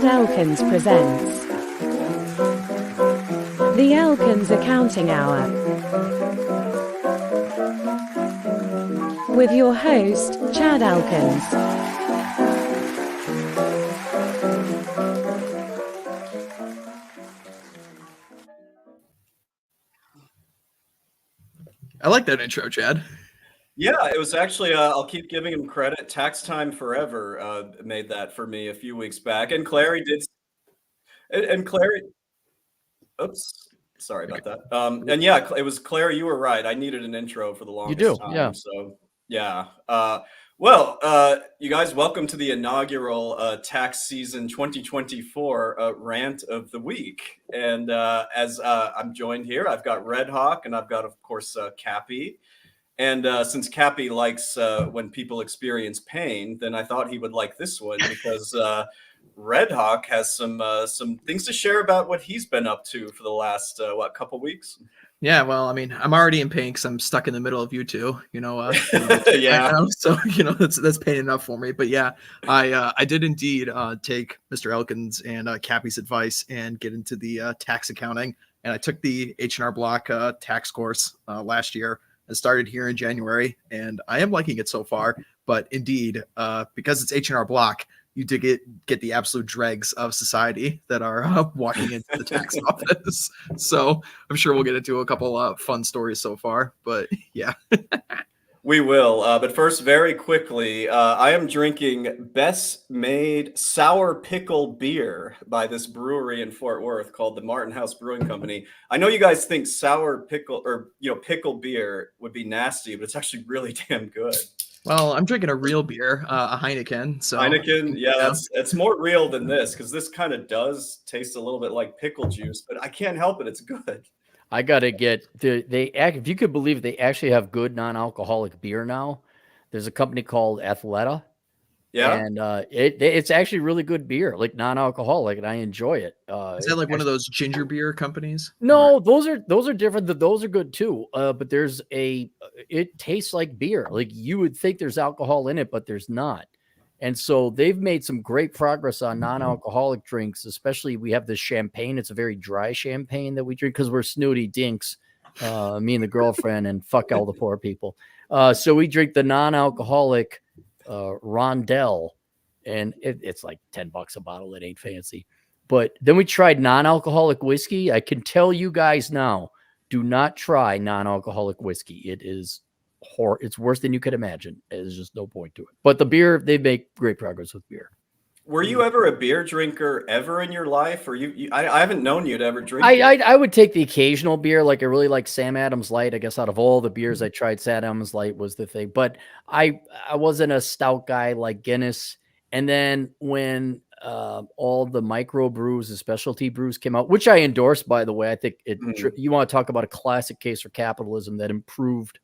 Chad Elkins presents The Elkins Accounting Hour with your host, Chad Elkins. I like that intro, Chad. Yeah, it was actually, I'll keep giving him credit. Tax Time Forever made that for me a few weeks back. And Clary did, and Clary, oops, sorry about that. And yeah, it was Clary, you were right. I needed an intro for the longest time. Yeah. So yeah. You guys, welcome to the inaugural Tax Season 2024 Rant of the Week. And as I'm joined here, I've got RedHawk and I've got, of course, Cappy. And since Cappy likes when people experience pain, then I thought he would like this one because RedHawk has some things to share about what he's been up to for the last, couple weeks? Yeah, well, I mean, I'm already in pain because I'm stuck in the middle of you two, Yeah. So, that's pain enough for me. But yeah, I did indeed take Mr. Elkins and Cappy's advice and get into the tax accounting. And I took the H&R Block tax course last year. I started here in January, and I am liking it so far. But indeed, because it's H&R Block, you do get the absolute dregs of society that are walking into the tax office. So I'm sure we'll get into a couple fun stories so far. But yeah. We will. But first, very quickly, I am drinking Best Made Sour Pickle Beer by this brewery in Fort Worth called the Martin House Brewing Company. I know you guys think sour pickle or pickle beer would be nasty, but it's actually really damn good. Well, I'm drinking a real beer, a Heineken. So Heineken, yeah, it's more real than this because this kind of does taste a little bit like pickle juice, but I can't help it. It's good. I gotta get if you could believe they actually have good non-alcoholic beer now. There's a company called Athleta. Yeah. And it's actually really good beer, like non-alcoholic, and I enjoy it. Is that like one of those ginger beer companies? No, those are different. Those are good too. But it tastes like beer. Like you would think there's alcohol in it, but there's not. And so they've made some great progress on non-alcoholic drinks, especially we have this champagne. It's a very dry champagne that we drink because we're snooty dinks, me and the girlfriend, and fuck all the poor people. So we drink the non-alcoholic Rondell, and it's like $10 a bottle. It ain't fancy. But then we tried non-alcoholic whiskey. I can tell you guys now, do not try non-alcoholic whiskey. It is it's worse than you could imagine. There's just no point to it. But the beer, they make great progress with beer. Were you ever a beer drinker ever in your life? Or I haven't known you to ever drink. I would take the occasional beer. Like I really like Sam Adams Light. I guess out of all the beers I tried, Sam Adams Light was the thing. But I wasn't a stout guy like Guinness. And then when all the micro brews, the specialty brews came out, which I endorsed, by the way, I think you want to talk about a classic case for capitalism that improved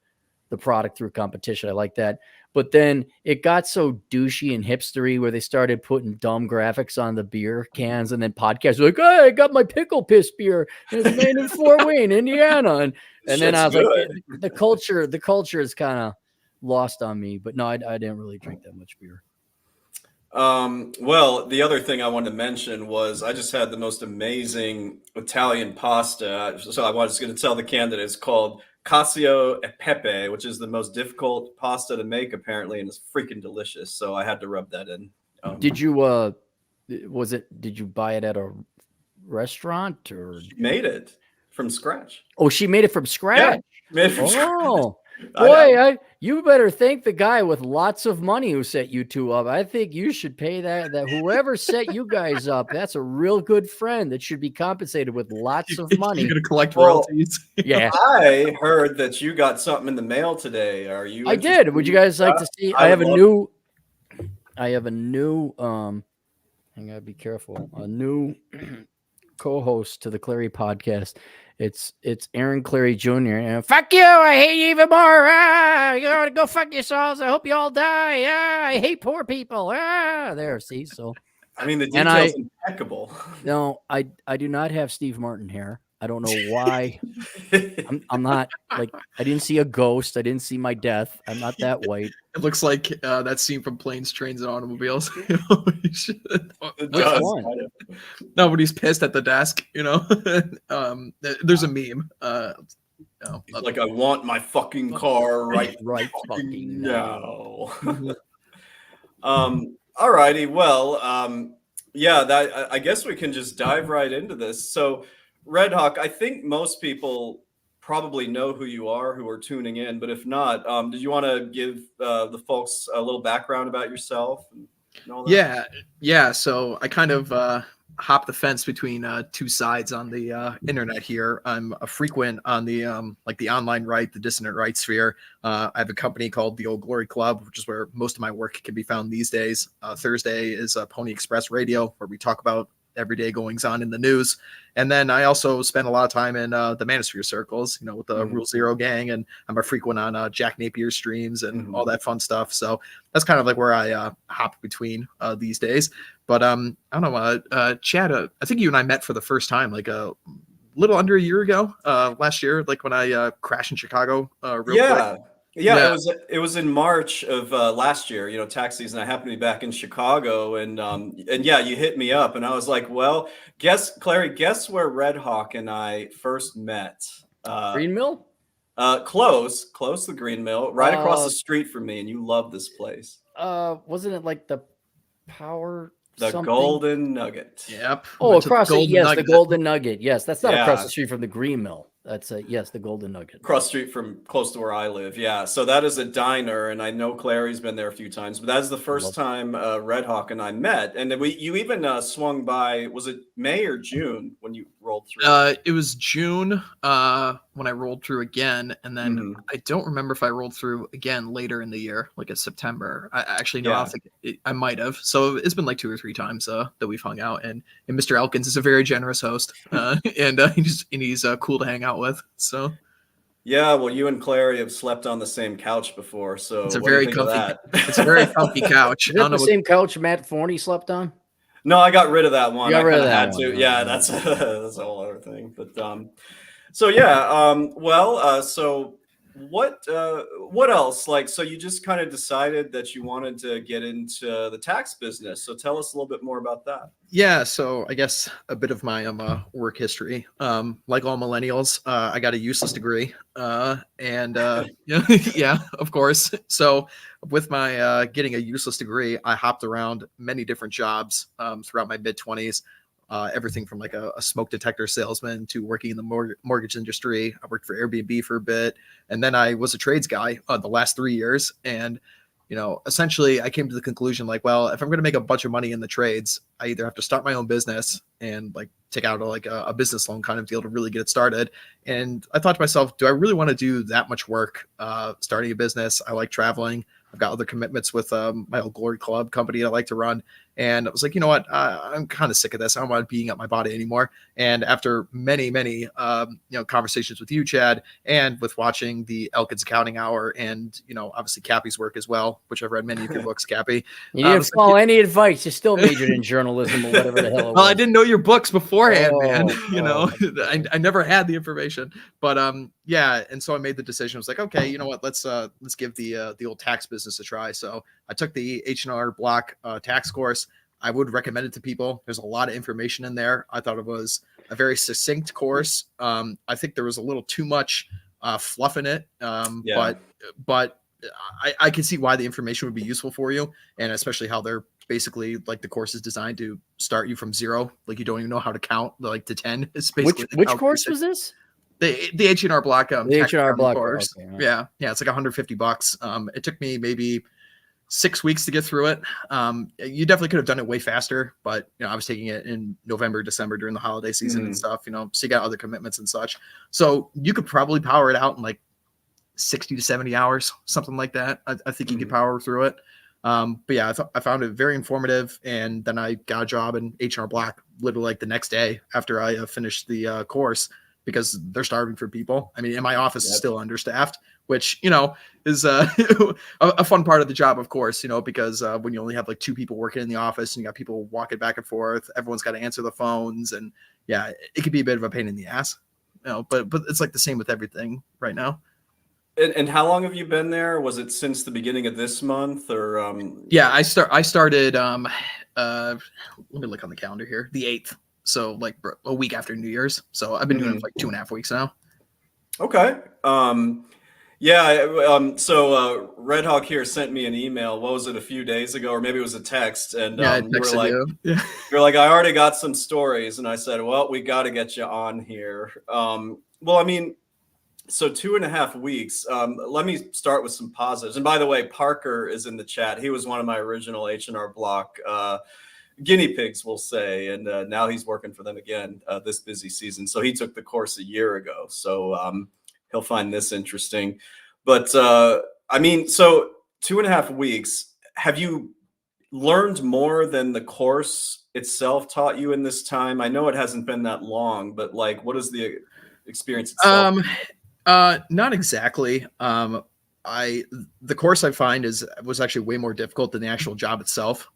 the product through competition. I like that. But then it got so douchey and hipstery where they started putting dumb graphics on the beer cans, and then podcasts were like, "Hey, I got my pickle piss beer, and it's made in Fort Wayne, Indiana." And then I was like, the culture is kind of lost on me. But no, I didn't really drink that much beer. Well, the other thing I wanted to mention was I just had the most amazing Italian pasta. So I was going to tell the candidates called Cacio e Pepe, which is the most difficult pasta to make apparently, and it's freaking delicious. So I had to rub that in. Did you did you buy it at a restaurant or she made it from scratch? Oh, she made it from scratch. Yeah, made it from scratch. Boy, you better thank the guy with lots of money who set you two up. I think you should pay that whoever set you guys up. That's a real good friend that should be compensated with lots of money. You're gonna collect royalties. Yeah. I heard that you got something in the mail today. Are you? I did. Would you guys like to see? I have a new. I gotta be careful. A new co-host to the Clary podcast. It's Aaron Clary Jr. And fuck you! I hate you even more. You gotta go fuck yourselves. I hope you all die. I hate poor people. There, see. So I mean, the details impeccable. No, I do not have Steve Martin hair. I don't know why. I'm not like, I didn't see a ghost. I didn't see my death. I'm not that white. It looks like that scene from Planes, Trains, and Automobiles. You know, It Which does, one? kind of. no, when he's pissed at the desk, you know. There's a meme. He's like, I want my fucking car right fucking now. Mhm. All righty. Well, yeah, that I guess we can just dive right into this. So, Red Hawk, I think most people probably know who you are who are tuning in, but if not, did you want to give the folks a little background about yourself and all that? Yeah. So I kind of hop the fence between two sides on the internet here. I'm a frequent on the like the online right, the dissonant right sphere. I have a company called the Old Glory Club, which is where most of my work can be found these days. Thursday is Pony Express Radio, where we talk about everyday goings on in the news. And then I also spend a lot of time in the Manosphere circles, you know, with the Rule Zero gang, and I'm a frequent on Jack Napier streams and all that fun stuff. So that's kind of like where I hop between these days. But I don't know, Chad, I think you and I met for the first time like a little under a year ago, last year, like when I crashed in Chicago real quick. Yeah, it was in March of last year, you know, tax season. I happened to be back in Chicago, and yeah, you hit me up, and I was like, well, Clary, guess where Red Hawk and I first met? Green Mill? Close the Green Mill, right across the street from me, and you love this place. Wasn't it like the Power? The something? Golden Nugget. Yep. Oh, across the Golden the Golden Nugget. Yes, that's not across Yeah. the street from the Green Mill. That's yes, the Golden Nugget. Across the street from close to where I live. Yeah. So that is a diner, and I know Clary's been there a few times, but that is the first time Red Hawk and I met. And then you even swung by, was it May or June when you rolled through? It was June when I rolled through again, and then I don't remember if I rolled through again later in the year, like in September. I actually no, I don't think I might have. So it's been like 2 or 3 times that we've hung out, and Mr. Elkins is a very generous host, and he's cool to hang out with. So yeah, well, you and Clary have slept on the same couch before, so it's a what do you very think of comfy. that? It's a very comfy couch. Is that the same couch Matt Forney slept on? No, I got rid of that one. You got rid of that had one. to. Yeah, that's a whole other thing. But so yeah, so what else? Like, so you just kind of decided that you wanted to get into the tax business. So tell us a little bit more about that. Yeah, so I guess a bit of my work history. Like all millennials, I got a useless degree, and yeah, of course. So with my getting a useless degree, I hopped around many different jobs throughout my mid-20s. Everything from like a smoke detector salesman to working in the mortgage industry. I worked for Airbnb for a bit, and then I was a trades guy the last 3 years. And you know, essentially, I came to the conclusion like, well, if I'm going to make a bunch of money in the trades, I either have to start my own business and like take out a business loan kind of deal to really get it started. And I thought to myself, do I really want to do that much work starting a business? I like traveling. I've got other commitments with my Old Glory Club company I like to run. And I was like, you know what? I'm kind of sick of this. I don't want to being up my body anymore. And after many conversations with you, Chad, and with watching the Elkins Accounting Hour and, you know, obviously Cappy's work as well, which I've read many of your books, Cappy. You didn't follow any advice. You still majored in journalism or whatever the hell it was. Well, I didn't know your books beforehand, man. You know, I never had the information. But yeah, and so I made the decision. I was like, okay, you know what? Let's give the old tax business a try. So I took the H&R Block tax course. I would recommend it to people. There's a lot of information in there. I thought it was a very succinct course. I think there was a little too much fluff in it, but I can see why the information would be useful for you, and especially how they're basically like the course is designed to start you from zero. Like you don't even know how to count like to 10. It's basically which course was this? The H&R Block the H&R Block course. Okay, right. Yeah, it's like $150. It took me maybe 6 weeks to get through it. You definitely could have done it way faster, but you know, I was taking it in November, December during the holiday season and stuff, you know, so you got other commitments and such. So you could probably power it out in like 60 to 70 hours, something like that. I think you could power through it. But yeah, I found it very informative. And then I got a job in H&R Block literally like the next day after I finished the course, because they're starving for people. I mean, and my office is still understaffed, which, you know, is a fun part of the job, of course, you know, because when you only have like 2 people working in the office and you got people walking back and forth, everyone's got to answer the phones. And yeah, it could be a bit of a pain in the ass. but it's like the same with everything right now. And how long have you been there? Was it since the beginning of this month or? Yeah, I started. Let me look on the calendar here. The 8th, so like a week after New Year's. So I've been doing it for like 2.5 weeks now. Okay. Yeah. So RedHawk here sent me an email. What was it, a few days ago, or maybe it was a text? And Yeah, I you were texted like, you. Yeah. you're like, I already got some stories, and I said, well, we got to get you on here. Well, I mean, so 2.5 weeks. Let me start with some positives. And by the way, Parker is in the chat. He was one of my original H&R Block guinea pigs, we'll say, and now he's working for them again this busy season. So he took the course a year ago. So he'll find this interesting. But I mean, so 2.5 weeks. Have you learned more than the course itself taught you in this time? I know it hasn't been that long, but like, what is the experience itself? Not exactly. The course I find was actually way more difficult than the actual job itself.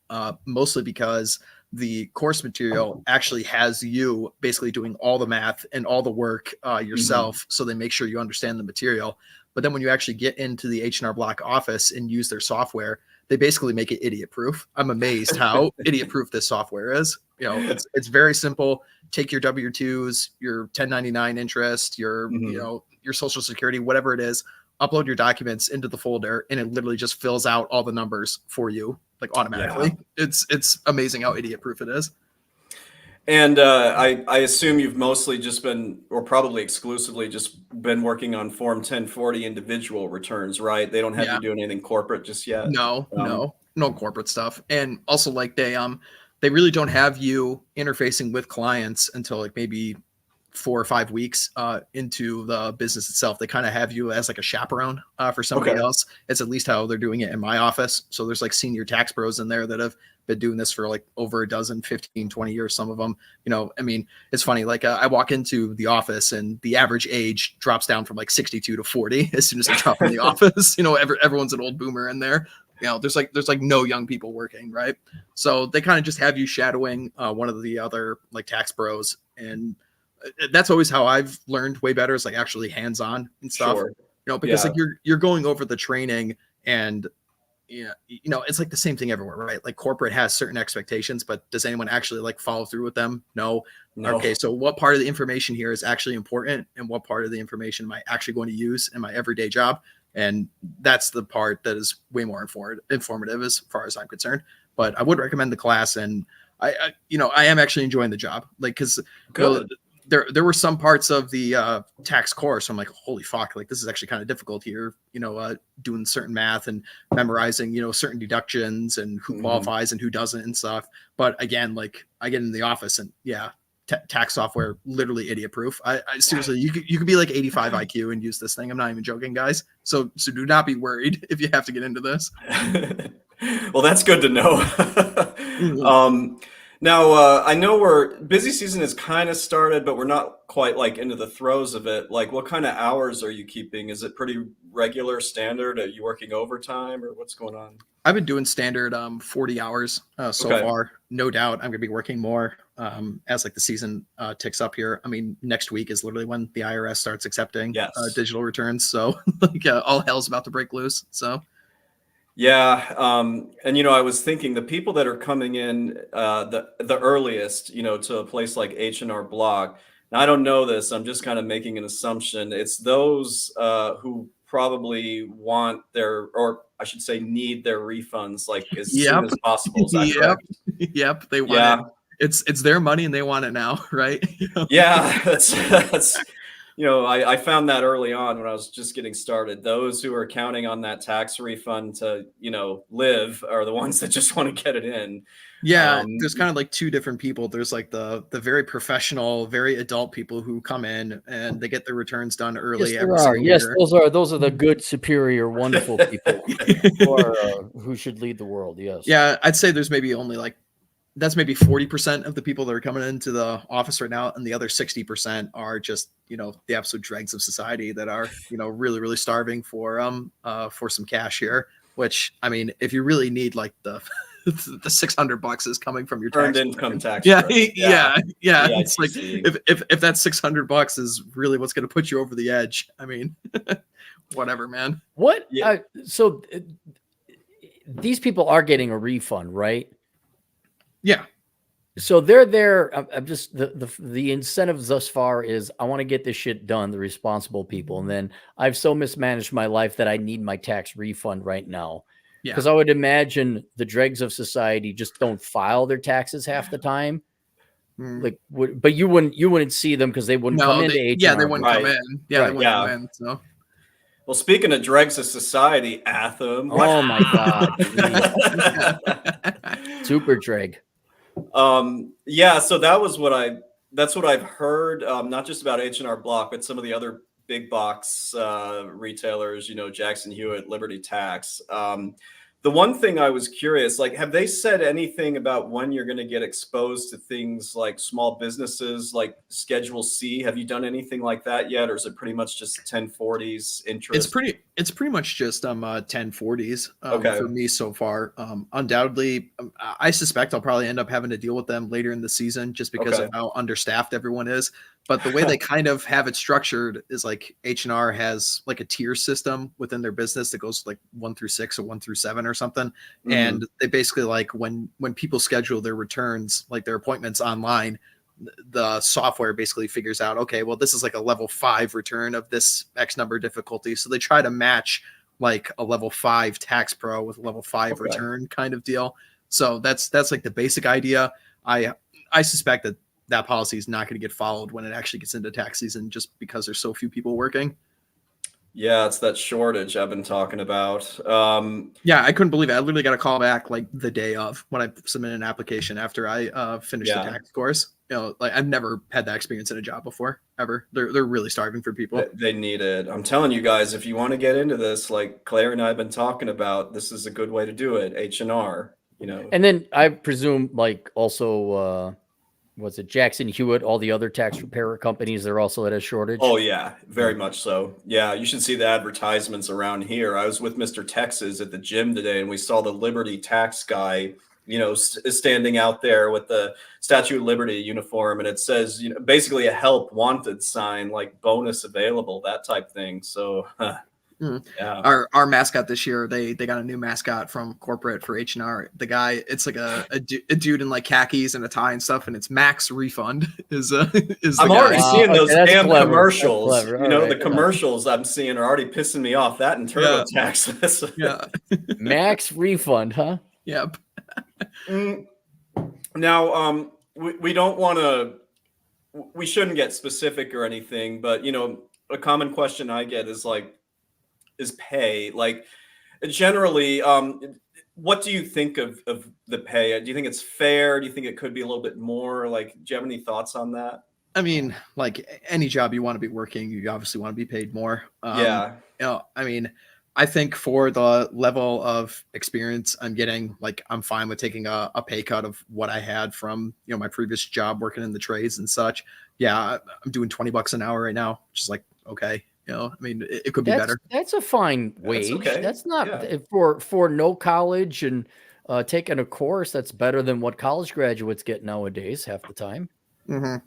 Mostly because the course material actually has you basically doing all the math and all the work yourself. So they make sure you understand the material. But then when you actually get into the H&R Block office and use their software, they basically make it idiot proof. I'm amazed how idiot proof this software is. It's very simple. Take your W-2s, your 1099 interest, your your Social Security, whatever it is, upload your documents into the folder, and it literally just fills out all the numbers for you, like automatically. Yeah. It's amazing how idiot proof it is. And I assume you've mostly just been, or probably exclusively just been working on Form 1040 individual returns, right? They don't have you doing anything corporate just yet? No corporate stuff. And also like they really don't have you interfacing with clients until like maybe 4 or 5 weeks into the business itself. They kind of have you as like a chaperone for somebody else. It's at least how they're doing it in my office. So there's like senior tax pros in there that have been doing this for like over a dozen, 15, 20 years. Some of them, I mean, it's funny. Like I walk into the office and the average age drops down from like 62 to 40 as soon as I drop in the office. Everyone's an old boomer in there. There's like no young people working, right? So they kind of just have you shadowing one of the other like tax pros, and that's always how I've learned way better, is like actually hands-on and stuff. Sure. Because like you're going over the training, and it's like the same thing everywhere, right? Like corporate has certain expectations, but does anyone actually like follow through with them? No. Okay, so what part of the information here is actually important, and what part of the information am I actually going to use in my everyday job? And that's the part that is way more informative as far as I'm concerned. But I would recommend the class, and I am actually enjoying the job, like, because there were some parts of the tax course I'm like, holy fuck, like this is actually kind of difficult here, doing certain math and memorizing, certain deductions and who qualifies and who doesn't and stuff. But again, like I get in the office and tax software, literally idiot proof. I seriously, you could be like 85 IQ and use this thing. I'm not even joking, guys. So do not be worried if you have to get into this. Well, that's good to know. Now, I know busy season has kind of started, but we're not quite like into the throes of it. Like, what kind of hours are you keeping? Is it pretty regular, standard? Are you working overtime, or what's going on? I've been doing standard 40 hours so far. No doubt I'm going to be working more as like the season ticks up here. I mean, next week is literally when the IRS starts accepting digital returns. So like all hell's about to break loose. So. Yeah. And, I was thinking the people that are coming in the earliest, to a place like H&R Block. Now, I don't know this. I'm just kind of making an assumption. It's those who probably want or I should say need their refunds like as soon as possible. Is that correct? Yep. They want it. It's their money and they want it now, right? Yeah, that's I found that early on when I was just getting started. Those who are counting on that tax refund to, live are the ones that just want to get it in. Yeah, there's kind of like two different people. There's like the very professional, very adult people who come in and they get their returns done early. Yes, those are the good, superior, wonderful people who should lead the world. Yes. Yeah, I'd say there's maybe only like that's maybe 40% of the people that are coming into the office right now, and the other 60% are just the absolute dregs of society that are really really starving for some cash here. Which, I mean, if you really need like the the $600 is coming from your Earned tax income tax. Yeah, credit. yeah. The It's like ITC. if that $600 is really what's going to put you over the edge, I mean, whatever, man. What? Yeah. So these people are getting a refund, right? Yeah. So they're there. I'm just the incentives thus far is I want to get this shit done. The responsible people, and then I've so mismanaged my life that I need my tax refund right now. Yeah. Because I would imagine the dregs of society just don't file their taxes half the time. Like, but you wouldn't see them because they wouldn't come into H&R. Yeah, they wouldn't come Right. in. Yeah, Right. they wouldn't come in. So. Well, speaking of dregs of society, Atham. Oh my God. Super dreg. Yeah, so that's what I've heard, not just about H&R Block, but some of the other big box retailers, Jackson Hewitt, Liberty Tax. The one thing I was curious, like, have they said anything about when you're going to get exposed to things like small businesses, like Schedule C? Have you done anything like that yet, or is it pretty much just 1040s interest? It's pretty much just 1040s Okay. for me so far. Undoubtedly, I suspect I'll probably end up having to deal with them later in the season just because of how understaffed everyone is. But the way they kind of have it structured is like H&R has like a tier system within their business that goes like 1 through 6 or 1 through 7 or something. Mm-hmm. And they basically like when people schedule their returns, like their appointments online, the software basically figures out, okay, well, this is like a level 5 return of this X number of difficulty. So they try to match like a level 5 tax pro with a level 5 return kind of deal. So that's like the basic idea. I suspect that policy is not going to get followed when it actually gets into tax season just because there's so few people working. Yeah, it's that shortage I've been talking about. Yeah, I couldn't believe it. I literally got a call back like the day of when I submitted an application after I finished the tax course. Like I've never had that experience in a job before, ever. They're really starving for people. They need it. I'm telling you guys, if you want to get into this, like Claire and I have been talking about, this is a good way to do it. H&R, And then I presume like also, was it Jackson Hewitt, all the other tax preparer companies, they're also at a shortage? Oh, yeah, very much so. Yeah, you should see the advertisements around here. I was with Mr. Texas at the gym today, and we saw the Liberty tax guy, standing out there with the Statue of Liberty uniform, and it says, basically a help wanted sign, like bonus available, that type thing. So, yeah. Our mascot this year, they got a new mascot from corporate for H&R. The guy, it's like a dude in like khakis and a tie and stuff, and it's Max Refund is the I'm guy. already seeing those damn clever. commercials. The commercials I'm seeing are already pissing me off. That and TurboTax. Yeah. Max Refund, huh? Yep. Now, we don't want to. We shouldn't get specific or anything, but a common question I get is like, is pay. Like generally, what do you think of the pay? Do you think it's fair? Do you think it could be a little bit more? Like, do you have any thoughts on that? I mean, like any job you want to be working, you obviously want to be paid more. I mean, I think for the level of experience I'm getting, like I'm fine with taking a pay cut of what I had from, my previous job working in the trades and such. Yeah, I'm doing $20 an hour right now, which is like, okay. I mean, it could be better. That's a fine wage. That's okay. That's not for no college and taking a course. That's better than what college graduates get nowadays half the time. Mm-hmm.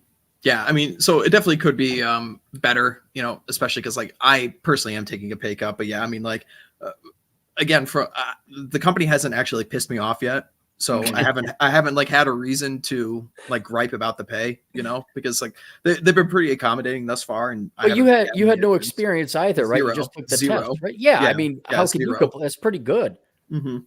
Yeah, I mean, so it definitely could be better, especially because like I personally am taking a pay cut. But yeah, I mean, like again, for the company hasn't actually pissed me off yet. So I haven't like had a reason to like gripe about the pay, because like they've been pretty accommodating thus far. And but you had no experience either, right? You just took the test, right? Yeah, I mean, how can you complain? That's pretty good. Mm-hmm.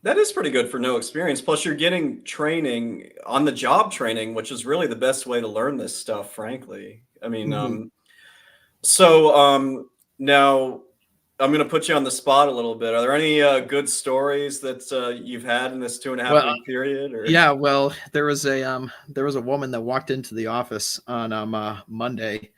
That is pretty good for no experience. Plus, you're getting training on the job training, which is really the best way to learn this stuff, frankly. I mean, now I'm going to put you on the spot a little bit. Are there any good stories that you've had in this 2.5 week period? Or? Yeah, well, there was a woman that walked into the office on Monday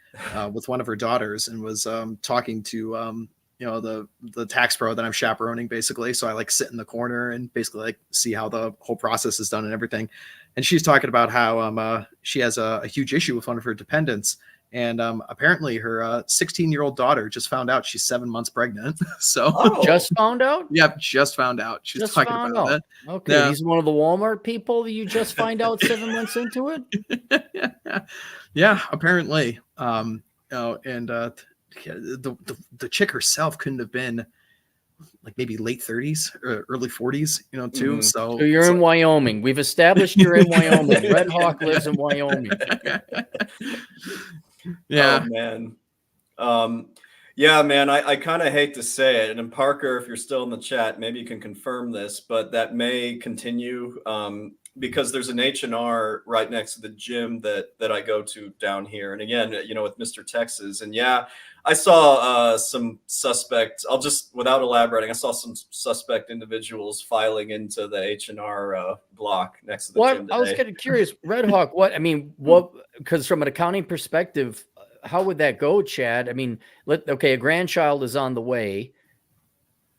with one of her daughters and was talking to the tax pro that I'm chaperoning basically. So I like sit in the corner and basically like see how the whole process is done and everything. And she's talking about how she has a huge issue with one of her dependents. And apparently her 16-year-old daughter just found out she's 7 months pregnant. So Just found out? Yep, just found out. She's Just talking found about out. Okay, Yeah. he's one of the Walmart people that you just find out 7 months into it? it. Yeah, apparently. And the chick herself couldn't have been like maybe late 30s or early 40s, too. Mhm. So So you're it's in Wyoming. We've established you're in Wyoming. Red Hawk lives in Wyoming. Yeah. Oh man. Yeah, man, I kind of hate to say it. And Parker, if you're still in the chat, maybe you can confirm this, but that may continue because there's an H&R right next to the gym that I go to down here. And again, with Mr. Texas. And yeah, I saw some suspect, without elaborating, I saw some suspect individuals filing into the H&R block next to the gym today. I was kind of curious, Red Hawk, because from an accounting perspective, how would that go, Chad? I mean, a grandchild is on the way.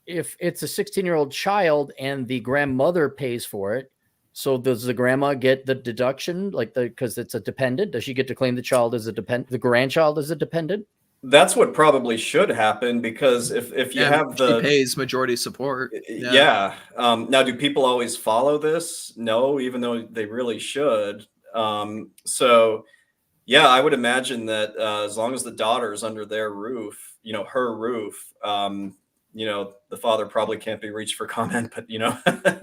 If it's a 16-year-old child and the grandmother pays for it, so does the grandma get the deduction, because it's a dependent? Does she get to claim the child as a dependent, the grandchild as a dependent? That's what probably should happen, because if you have she pays majority support. Yeah. Now, do people always follow this? No, even though they really should. So yeah, I would imagine that as long as the daughter's under their roof, her roof, the father probably can't be reached for comment, but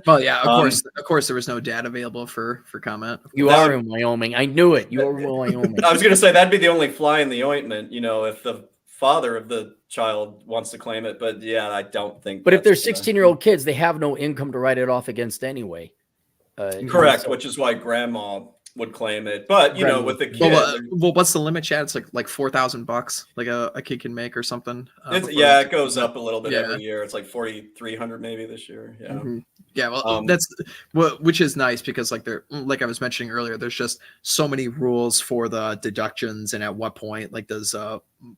Well, yeah, of course, there was no dad available for comment. You are in Wyoming. I knew it. You are in Wyoming. I was going to say that'd be the only fly in the ointment, if the father of the child wants to claim it. But yeah, I don't think. But if they're 16-year-old kids, they have no income to write it off against anyway. Correct, which is why grandma would claim it. But with the kid, well, what's the limit, Chad? It's like $4,000, like a kid can make or something. It goes up a little bit every year. It's like 4,300 maybe this year. Yeah. Mm-hmm. Yeah, well, which is nice, because like I was mentioning earlier, there's just so many rules for the deductions, and at what point does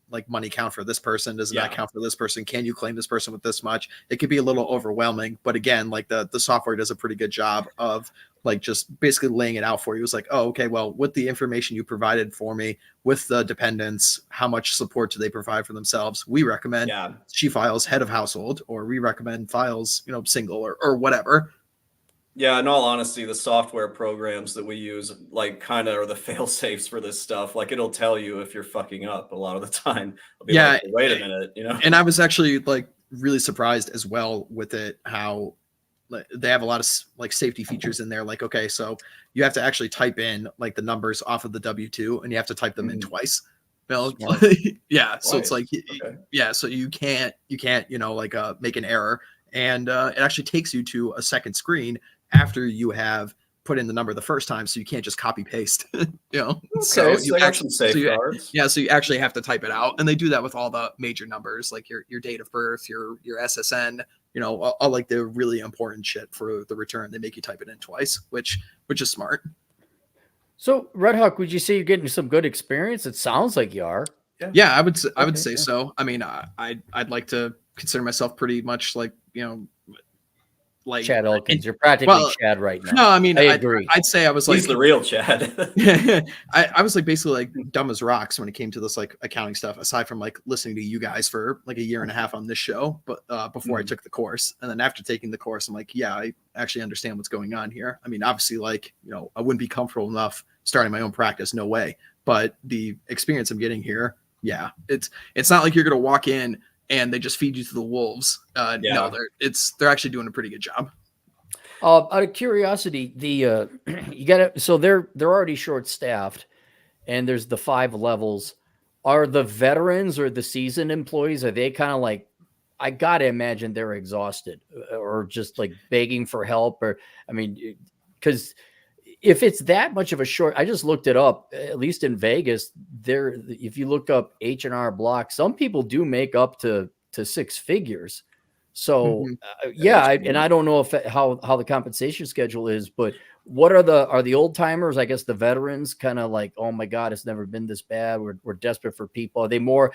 like money count for this person? Does it not count for this person? Can you claim this person with this much? It could be a little overwhelming, but again, like the software does a pretty good job of just basically laying it out for you. It's like, oh, okay, well, with the information you provided for me, with the dependents, how much support do they provide for themselves? We recommend she files head of household, or we recommend files, single or whatever. Yeah, in all honesty, the software programs that we use kind of are the fail safes for this stuff. It'll tell you if you're fucking up a lot of the time. It'll be like, wait a minute, And I was actually really surprised as well with it, how they have a lot of safety features in there. Okay, so you have to actually type in the numbers off of the W-2, and you have to type them in twice. Yeah. So it's so you can't make an error, and it actually takes you to a second screen after you have put in the number the first time, so you can't just copy paste. So you actually safeguards. So you actually have to type it out, and they do that with all the major numbers, like your date of birth, your SSN, all the really important shit for the return. They make you type it in twice, which is smart. So Red Hawk, would you say you're getting some good experience? It sounds like you are. Yeah, I would say so. I mean, I'd like to consider myself pretty much like Chad Elkins. You're practically Chad right now. No, I mean, I agree. I'd say I was he's the real Chad. I was basically dumb as rocks when it came to this accounting stuff, aside from listening to you guys for a year and a half on this show, but before I took the course. And then after taking the course, I'm yeah, I actually understand what's going on here. I mean, obviously I wouldn't be comfortable enough starting my own practice, no way. But the experience I'm getting here, yeah, it's not like you're going to walk in and they just feed you to the wolves. No, they're actually doing a pretty good job. Out of curiosity, so they're already short staffed, and there's the 5 levels. Are the veterans or the seasoned employees, are they kind of I gotta imagine they're exhausted or just begging for help? Or I mean, because if it's that much of a short, I just looked it up, at least in Vegas, if you look up H&R Block, some people do make up to 6 figures. So and I don't know how the compensation schedule is, but what are the old timers, I guess the veterans, kind of oh my God, it's never been this bad. We're desperate for people. Are they more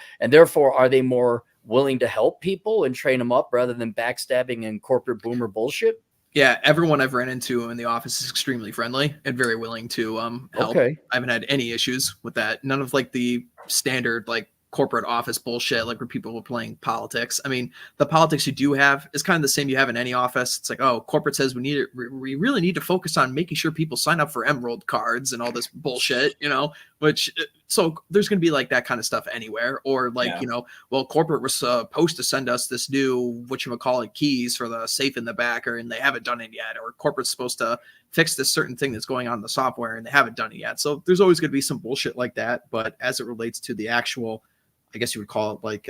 willing to help people and train them up rather than backstabbing and corporate boomer bullshit? Yeah, everyone I've ran into in the office is extremely friendly and very willing to help. Okay. I haven't had any issues with that. None of like the standard like corporate office bullshit, like where people are playing politics. I mean, the politics you do have is kind of the same you have in any office. It's like, oh, corporate says we really need to focus on making sure people sign up for Emerald cards and all this bullshit, which so there's going to be like that kind of stuff anywhere. Or like, well, corporate was supposed to send us this new, whatchamacallit, keys for the safe in the back, and they haven't done it yet. Or corporate's supposed to fix this certain thing that's going on in the software and they haven't done it yet. So there's always going to be some bullshit like that. But as it relates to the actual, I guess you would call it like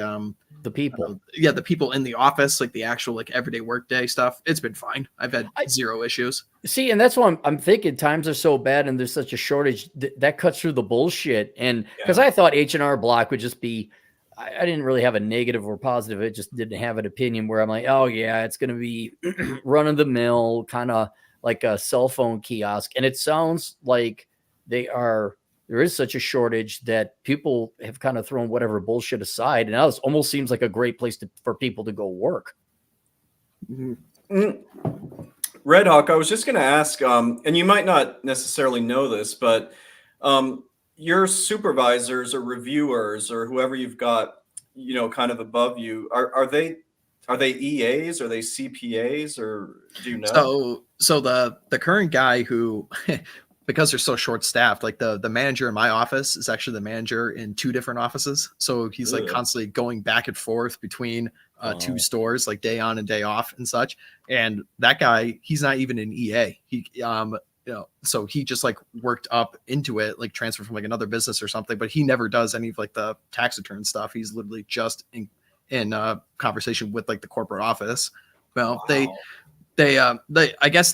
the people. The people in the office, like the actual like everyday workday stuff. It's been fine. I've had zero issues. See, and that's why I'm thinking times are so bad and there's such a shortage that cuts through the bullshit. And because I thought H&R Block would just be, I didn't really have a negative or positive. It just didn't have an opinion where I'm like, oh yeah, it's going to be run of the mill, kind of like a cell phone kiosk. And it sounds like there is such a shortage that people have kind of thrown whatever bullshit aside. And now this almost seems like a great place for people to go work. RedHawk, I was just going to ask, and you might not necessarily know this, but your supervisors or reviewers or whoever you've got, kind of above you, are they EAs? Are they CPAs, or do you know? So the current guy who because they're so short staffed, like the manager in my office is actually the manager in 2 different offices. So he's like constantly going back and forth between 2 stores, like day on and day off and such. And that guy, he's not even an EA. He, so he just like worked up into it, like transferred from like another business or something, but he never does any of like the tax return stuff. He's literally just in conversation with like the corporate office. Well, I guess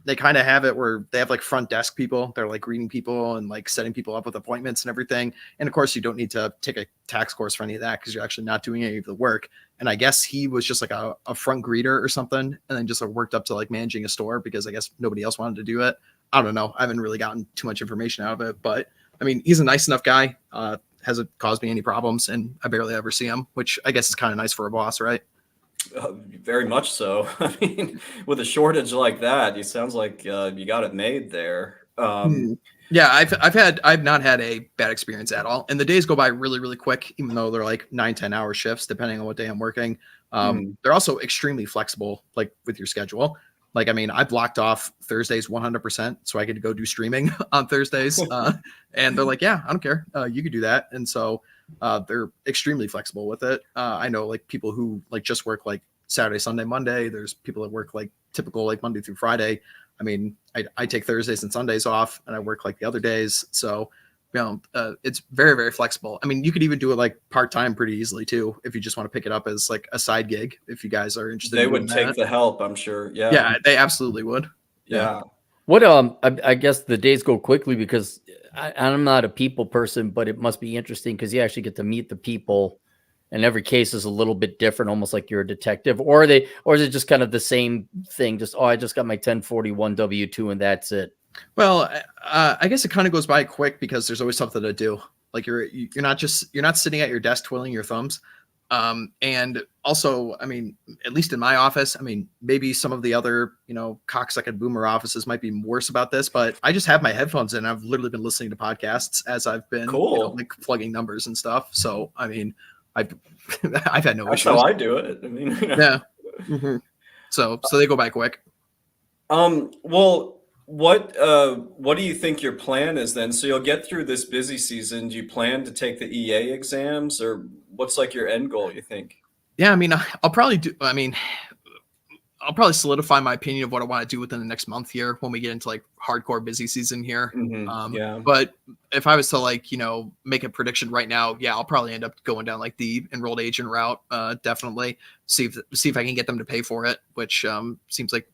they kind of have it where they have like front desk people. They're like greeting people and like setting people up with appointments and everything. And of course you don't need to take a tax course for any of that because you're actually not doing any of the work. And I guess he was just like a front greeter or something. And then just like worked up to like managing a store because I guess nobody else wanted to do it. I don't know. I haven't really gotten too much information out of it, but I mean, he's a nice enough guy. Hasn't caused me any problems and I barely ever see him, which I guess is kind of nice for a boss, right? Very much so. I mean, with a shortage like that, it sounds like you got it made there. Yeah, I've not had a bad experience at all, and the days go by really, really quick, even though they're like 9-10 hour shifts, depending on what day I'm working. They're also extremely flexible, like with your schedule. Like, I mean, I blocked off Thursdays 100%, so I get to go do streaming on Thursdays, and they're like, yeah, I don't care, you could do that, and so. They're extremely flexible with it. I know like people who like just work like Saturday, Sunday, Monday. There's people that work like typical like Monday through Friday. I mean, I take Thursdays and Sundays off and I work like the other days. So, it's very, very flexible. I mean, you could even do it like part-time pretty easily too. If you just want to pick it up as like a side gig, if you guys are interested. They would take the help, I'm sure. Yeah. Yeah, they absolutely would. Yeah. What, I guess the days go quickly because I'm not a people person, but it must be interesting because you actually get to meet the people and every case is a little bit different, almost like you're a detective, or is it just kind of the same thing? Just, I just got my 1041 W-2 and that's it. Well, I guess it kind of goes by quick because there's always something to do. Like you're not sitting at your desk twiddling your thumbs. And also, I mean, at least in my office, I mean, maybe some of the other, cocksucking boomer offices might be worse about this, but I just have my headphones in. I've literally been listening to podcasts as I've been like plugging numbers and stuff. So, I mean, I've had no issues. That's how I do it. I mean, yeah. Mm-hmm. So they go by quick. Well, what do you think your plan is then? So you'll get through this busy season. Do you plan to take the EA exams, or what's like your end goal, you think? Yeah, I mean, I'll probably solidify my opinion of what I want to do within the next month here when we get into like hardcore busy season here. Yeah. But if I was to like, make a prediction right now, yeah, I'll probably end up going down like the enrolled agent route. Definitely see if I can get them to pay for it, which seems like,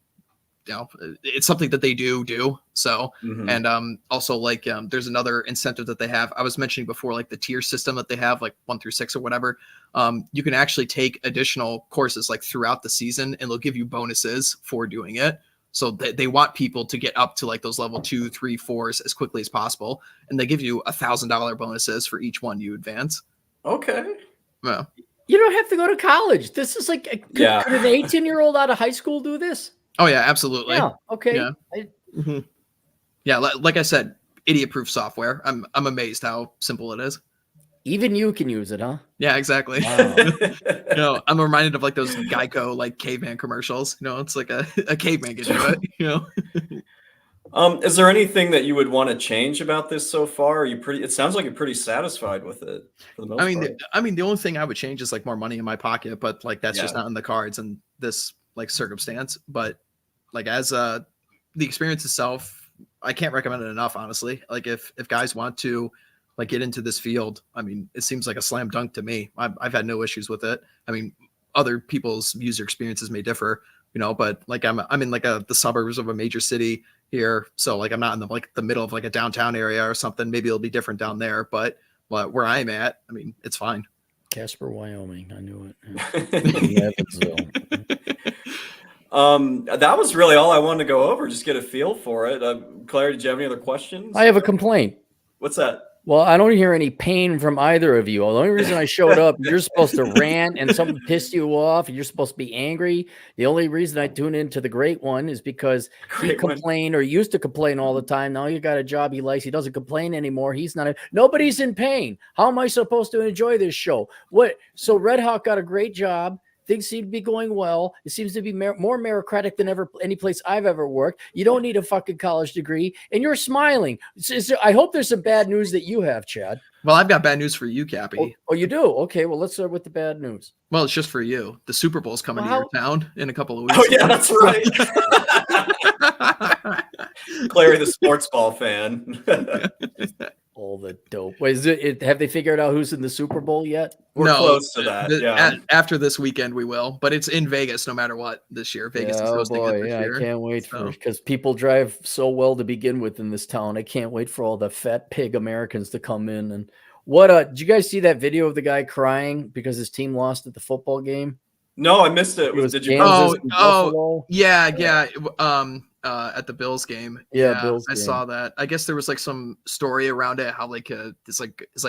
it's something that they do. So, and also like there's another incentive that they have. I was mentioning before, like the tier system that they have, like 1 through 6 or whatever. You can actually take additional courses like throughout the season, and they'll give you bonuses for doing it. So they want people to get up to like those level 2, 3, 4s as quickly as possible, and they give you $1,000 bonuses for each one you advance. Okay. Yeah. You don't have to go to college. This is like, could an 18-year-old out of high school do this? Oh yeah, absolutely. Yeah. Okay. Yeah. Mhm. Yeah, like I said, idiot-proof software. I'm amazed how simple it is. Even you can use it, huh? Yeah, exactly. Wow. I'm reminded of like those Geico like caveman commercials. It's like a caveman can do it. Is there anything that you would want to change about this so far? Are you pretty? It sounds like you're pretty satisfied with it for the most part. The only thing I would change is like more money in my pocket, but like that's just Yeah. not in the cards in this like circumstance. But like as the experience itself, I can't recommend it enough, honestly. Like if guys want to like get into this field, I mean, it seems like a slam dunk to me. I've had no issues with it. I mean, other people's user experiences may differ, but like I'm in like the suburbs of a major city here, so like I'm not in the middle of like a downtown area or something. Maybe it'll be different down there, but where I'm at, I mean, it's fine. Casper, Wyoming. I knew it. That was really all I wanted to go over. Just get a feel for it. Claire, did you have any other questions? I have a complaint. What's that? Well, I don't hear any pain from either of you. The only reason I showed up, you're supposed to rant and something pissed you off and you're supposed to be angry. The only reason I tune into the great one is because he complained or used to complain all the time. Now you got a job he likes. He doesn't complain anymore. Nobody's in pain. How am I supposed to enjoy this show? So Red Hawk got a great job. Things seem to be going well. It seems to be more meritocratic than any place I've ever worked. You don't need a fucking college degree, and you're smiling. I hope there's some bad news that you have, Chad. Well, I've got bad news for you, Cappy. Oh, you do? Okay, well, let's start with the bad news. Well, it's just for you. The Super Bowl's coming to your town in a couple of weeks. Oh, yeah, that's right. Clary, the sports ball fan. All the dope. Wait, have they figured out who's in the Super Bowl yet? We're close to that. Yeah. After this weekend, we will. But it's in Vegas no matter what this year. Vegas is hosting it this year. I can't wait for it because people drive so well to begin with in this town. I can't wait for all the fat pig Americans to come in. And did you guys see that video of the guy crying because his team lost at the football game? No, I missed it. Did you? Yeah. At the Bills game. Bills I saw that. I guess there was like some story around it, how like his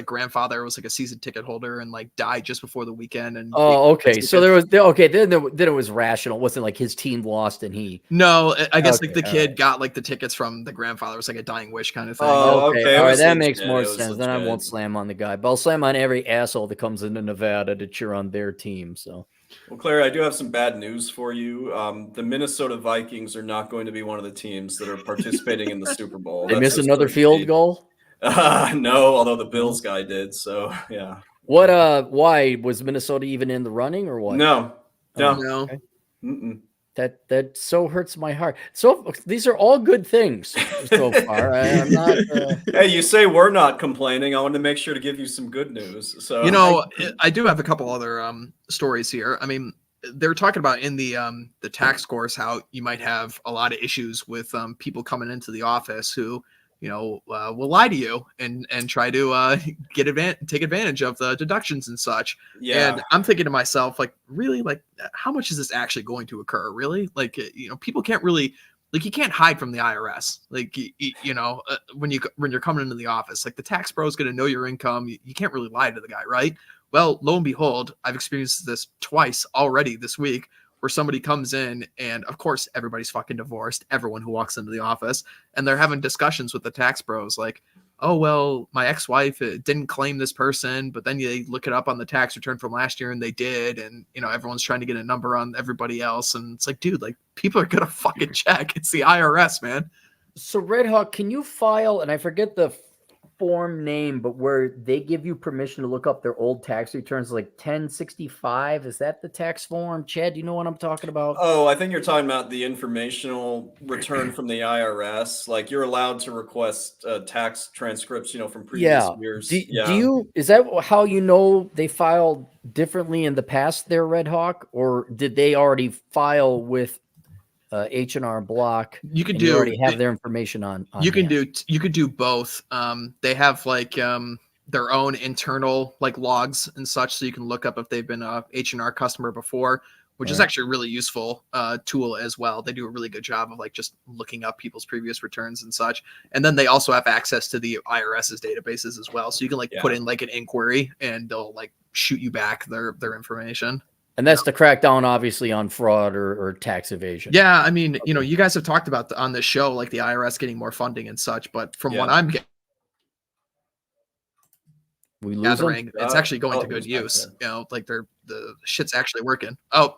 grandfather was like a season ticket holder and like died just before the weekend. And okay. So then it was rational. It wasn't like his team lost and he. No, I guess like the kid got like the tickets from the grandfather. It was like a dying wish kind of thing. Okay. All right, that makes more sense. Then I won't slam on the guy, but I'll slam on every asshole that comes into Nevada to cheer on their team. So. Well, Claire, I do have some bad news for you. The Minnesota Vikings are not going to be one of the teams that are participating in the Super Bowl. They missed another field goal? No, although the Bills guy did. So, yeah. Why was Minnesota even in the running or what? No. Okay. That so hurts my heart. So these are all good things so far. I'm not. Hey, you say we're not complaining. I want to make sure to give you some good news. So I do have a couple other stories here. I mean, they're talking about in the tax course how you might have a lot of issues with people coming into the office who will lie to you and try to take advantage of the deductions and such. Yeah. And I'm thinking to myself, like, really, like, how much is this actually going to occur? Really? Like, people can't really, like, you can't hide from the IRS. Like, when you're coming into the office, like the tax pro is going to know your income. You can't really lie to the guy, right? Well, lo and behold, I've experienced this twice already this week, where somebody comes in and of course everybody's fucking divorced, everyone who walks into the office, and they're having discussions with the tax bros like, oh, well, my ex-wife didn't claim this person, but then you look it up on the tax return from last year and they did. And, everyone's trying to get a number on everybody else. And it's like, dude, like people are going to fucking check. It's the IRS, man. So Red Hawk, can you file, and I forget the form name, but where they give you permission to look up their old tax returns, like 1065, is that the tax form? Chad, do you know what I'm talking about? Oh, I think you're talking about the informational return from the IRS. Like you're allowed to request tax transcripts, from previous years. Is that how they filed differently in the past there, Red Hawk, or did they already file with H&R Block? You could already have their information on you can do both. They have like their own internal like logs and such, so you can look up if they've been a H&R customer before, which is actually a really useful tool as well. They do a really good job of like just looking up people's previous returns and such. And then they also have access to the IRS's databases as well, so you can like put in like an inquiry and they'll like shoot you back their information. And that's the crackdown, obviously, on fraud or tax evasion. Yeah, I mean, you guys have talked about on this show, like the IRS getting more funding and such, but from what I'm gathering, it's actually going to good use. Like the shit's actually working. Oh,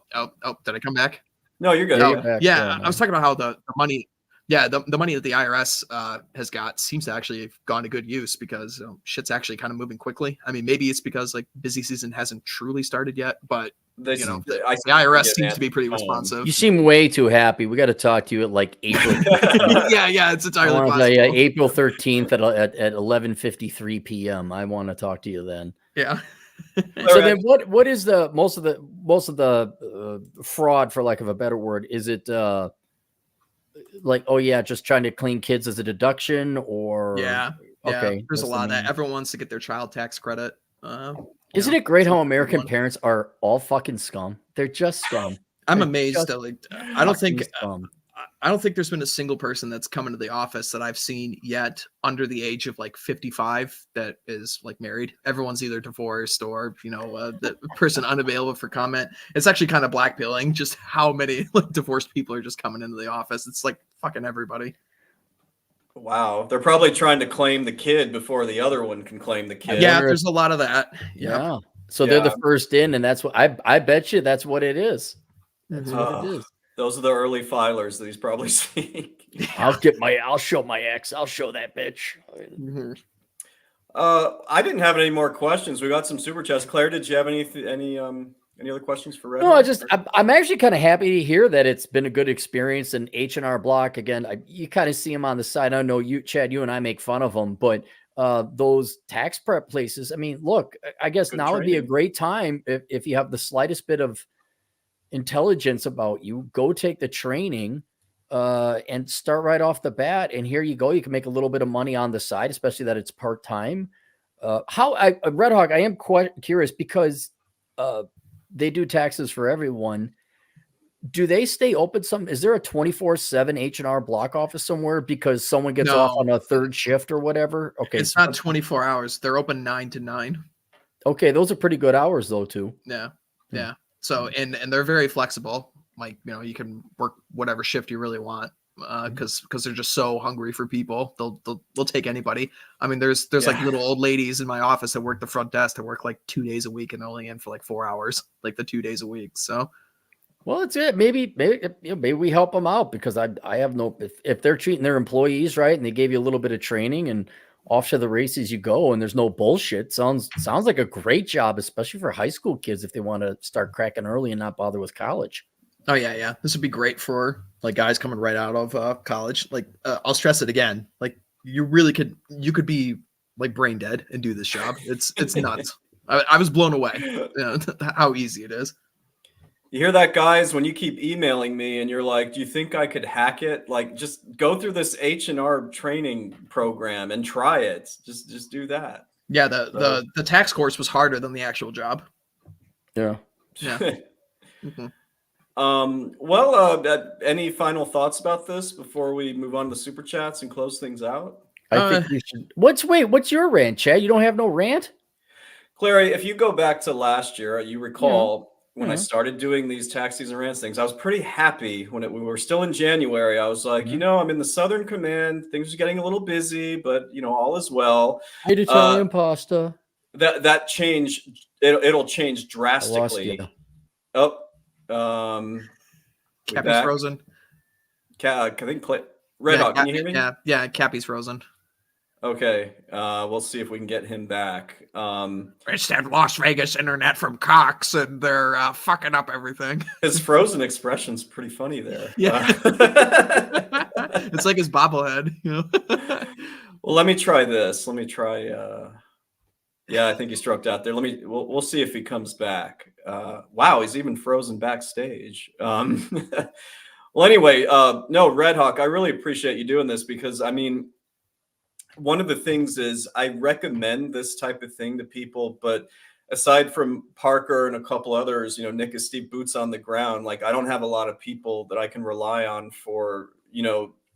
did I come back? No, you're good. Yeah, I was talking about how the money, the money that the IRS has got seems to actually have gone to good use because shit's actually kind of moving quickly. I mean, maybe it's because like busy season hasn't truly started yet, but the IRS seems to be pretty responsive. You seem way too happy. We got to talk to you at like April. yeah, it's entirely possible. April 13th at 11:53 p.m. I want to talk to you then. Yeah. So then what is the most of the fraud, for lack of a better word? Is it like, oh yeah, just trying to clean kids as a deduction, or okay, there's a lot of that. Everyone wants to get their child tax credit. Isn't it great how American parents are all fucking scum? They're just scum. I'm amazed that like I don't think there's been a single person that's come into the office that I've seen yet under the age of like 55 that is like married. Everyone's either divorced or, the person unavailable for comment. It's actually kind of blackpilling just how many like divorced people are just coming into the office. It's like fucking everybody. Wow. They're probably trying to claim the kid before the other one can claim the kid. Yeah, there's a lot of that. Yeah. So they're the first in, and that's what I bet you that's what it is. That's what it is. Those are the early filers that he's probably seeing. I'll show my ex. I'll show that bitch. I didn't have any more questions. We got some super chats. Claire, did you have any other questions for Red? No, I'm actually kind of happy to hear that it's been a good experience. And H&R Block, again, you kind of see them on the side. I know you, Chad, you and I make fun of them, but those tax prep places, I mean, look, I guess good now training would be a great time if you have the slightest bit of intelligence about you, go take the training and start right off the bat. And here you go. You can make a little bit of money on the side, especially that it's part-time. Red Hawk, I am quite curious because they do taxes for everyone. Do they stay open is there a 24/7 H&R Block office somewhere because someone gets off on a third shift or whatever? Okay. It's not 24 hours. They're open 9 to 9. Okay. Those are pretty good hours though, too. Yeah. Yeah. So, and they're very flexible. Like, you can work whatever shift you really want because they're just so hungry for people. They'll take anybody. I mean, there's like little old ladies in my office that work the front desk that work like 2 days a week and only in for like 4 hours, like the 2 days a week. So, well, that's it. Maybe we help them out because I have no, if they're treating their employees right and they gave you a little bit of training and off to the races you go, and there's no bullshit. Sounds like a great job, especially for high school kids if they want to start cracking early and not bother with college. Oh yeah. This would be great for like guys coming right out of college. Like I'll stress it again. Like you could be like brain dead and do this job. It's nuts. I was blown away how easy it is. You hear that, guys? When you keep emailing me and you're like, do you think I could hack it? Like, just go through this H&R training program and try it. Just do that. Yeah, the tax course was harder than the actual job. Yeah. Any final thoughts about this before we move on to super chats and close things out? I think you should. What's your rant, Chad? You don't have no rant? Clary, if you go back to last year, you recall when I started doing these tax season rants things, I was pretty happy when we were still in January. I was like, I'm in the Southern Command. Things are getting a little busy, but all is well. Hate Italian pasta. That change, it'll change drastically. Cappy's frozen. I think RedHawk, can you hear me? Yeah, Cappy's frozen. Okay, we'll see if we can get him back. It's that Las Vegas internet from Cox, and they're fucking up everything. His frozen expression's pretty funny there. Yeah, it's like his bobblehead. Well, let me try this. Let me try. Yeah, I think he struck out there. We'll see if he comes back. Wow, he's even frozen backstage. Well, anyway, no, RedHawk, I really appreciate you doing this because I mean, one of the things is I recommend this type of thing to people, but aside from Parker and a couple others, Nick is Steve boots on the ground. Like I don't have a lot of people that I can rely on for,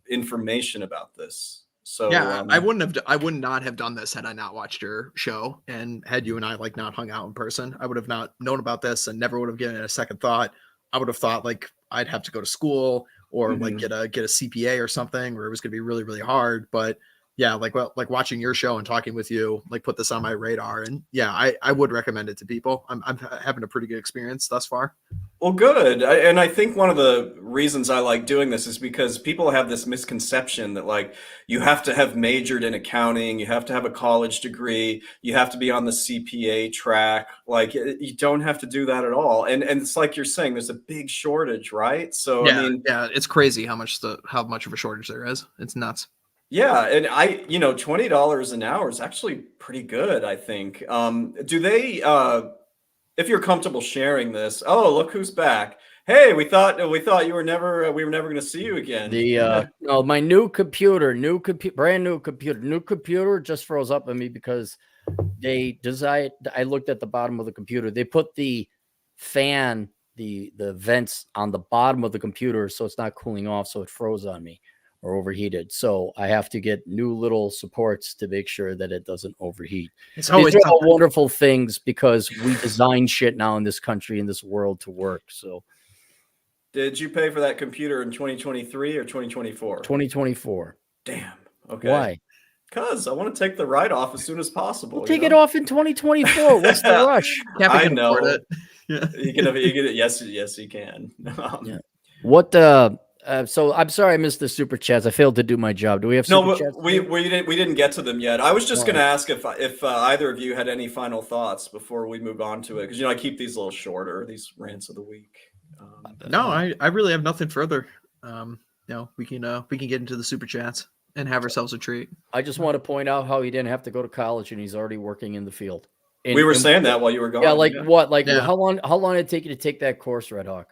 information about this. So yeah, I would not have done this had I not watched your show and had you and I like not hung out in person. I would have not known about this and never would have given it a second thought. I would have thought like I'd have to go to school or like get a CPA or something where it was going to be really, really hard. But yeah, like watching your show and talking with you, like put this on my radar. And yeah, I would recommend it to people. I'm having a pretty good experience thus far. Well, good. And I think one of the reasons I like doing this is because people have this misconception that like you have to have majored in accounting, you have to have a college degree, you have to be on the CPA track. Like you don't have to do that at all. And it's like you're saying, there's a big shortage, right? So Yeah, I mean, yeah, it's crazy how much of a shortage there is. It's nuts. yeah, and $20 an hour is actually pretty good, I think. Do they if you're comfortable sharing this? Oh, look who's back. Hey, we thought we were never going to see you again. No, my new computer just froze up on me because I looked at the bottom of the computer. They put the fan, the vents on the bottom of the computer so it's not cooling off, so it froze on me or overheated. So I have to get new little supports to make sure that it doesn't overheat. These are all wonderful things because we design shit now in this country, in this world to work. So did you pay for that computer in 2023 or 2024? 2024. Damn. Okay. Why? Because I want to take the write-off as soon as possible. We'll take it off in 2024. What's the rush? I know. It. Yeah. You can it. Yes, you can. Yeah. What so I'm sorry I missed the super chats. I failed to do my job. Do we have super chats? We didn't get to them yet. I was just going to ask if either of you had any final thoughts before we move on to it, because I keep these a little shorter, these rants of the week. No, I really have nothing further. We can get into the super chats and have ourselves a treat. I just want to point out how he didn't have to go to college and he's already working in the field. We were saying that while you were gone. Yeah, what? How long did it take you to take that course, RedHawk?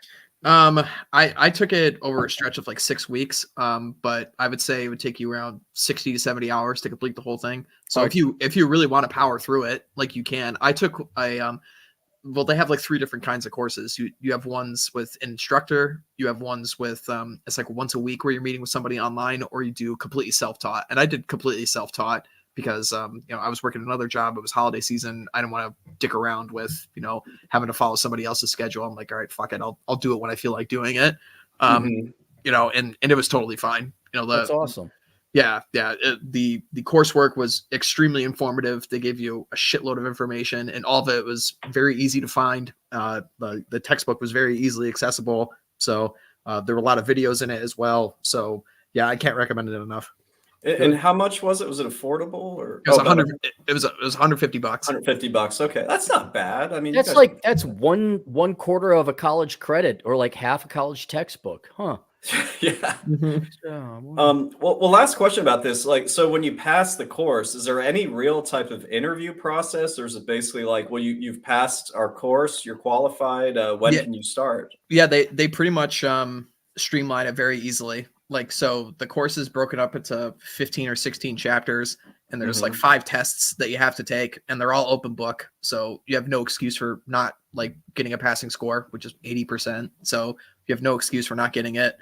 I took it over a stretch of like 6 weeks. But I would say it would take you around 60 to 70 hours to complete the whole thing. So if you really want to power through it, like you can. I took they have like 3 different kinds of courses. You have ones with an instructor, you have ones with it's like once a week where you're meeting with somebody online, or you do completely self-taught. And I did completely self-taught because I was working another job. It was holiday season. I didn't want to dick around with having to follow somebody else's schedule. I'm like, all right, fuck it, I'll do it when I feel like doing it. And it was totally fine. That's awesome. Yeah. The coursework was extremely informative. They gave you a shitload of information, and all of it was very easy to find. The textbook was very easily accessible. So there were a lot of videos in it as well. So yeah, I can't recommend it enough. And how much was it? Was it affordable or it was $100? It was $150. $150. Okay, that's not bad. I mean, that's one quarter of a college credit, or like half a college textbook, huh? Yeah. Well, last question about this. Like, so when you pass the course, is there any real type of interview process, or is it basically like, well, you've passed our course, you're qualified. When can you start? Yeah, they pretty much streamline it very easily. Like, so the course is broken up into 15 or 16 chapters, and there's like 5 tests that you have to take, and they're all open book. So you have no excuse for not like getting a passing score, which is 80%. So you have no excuse for not getting it.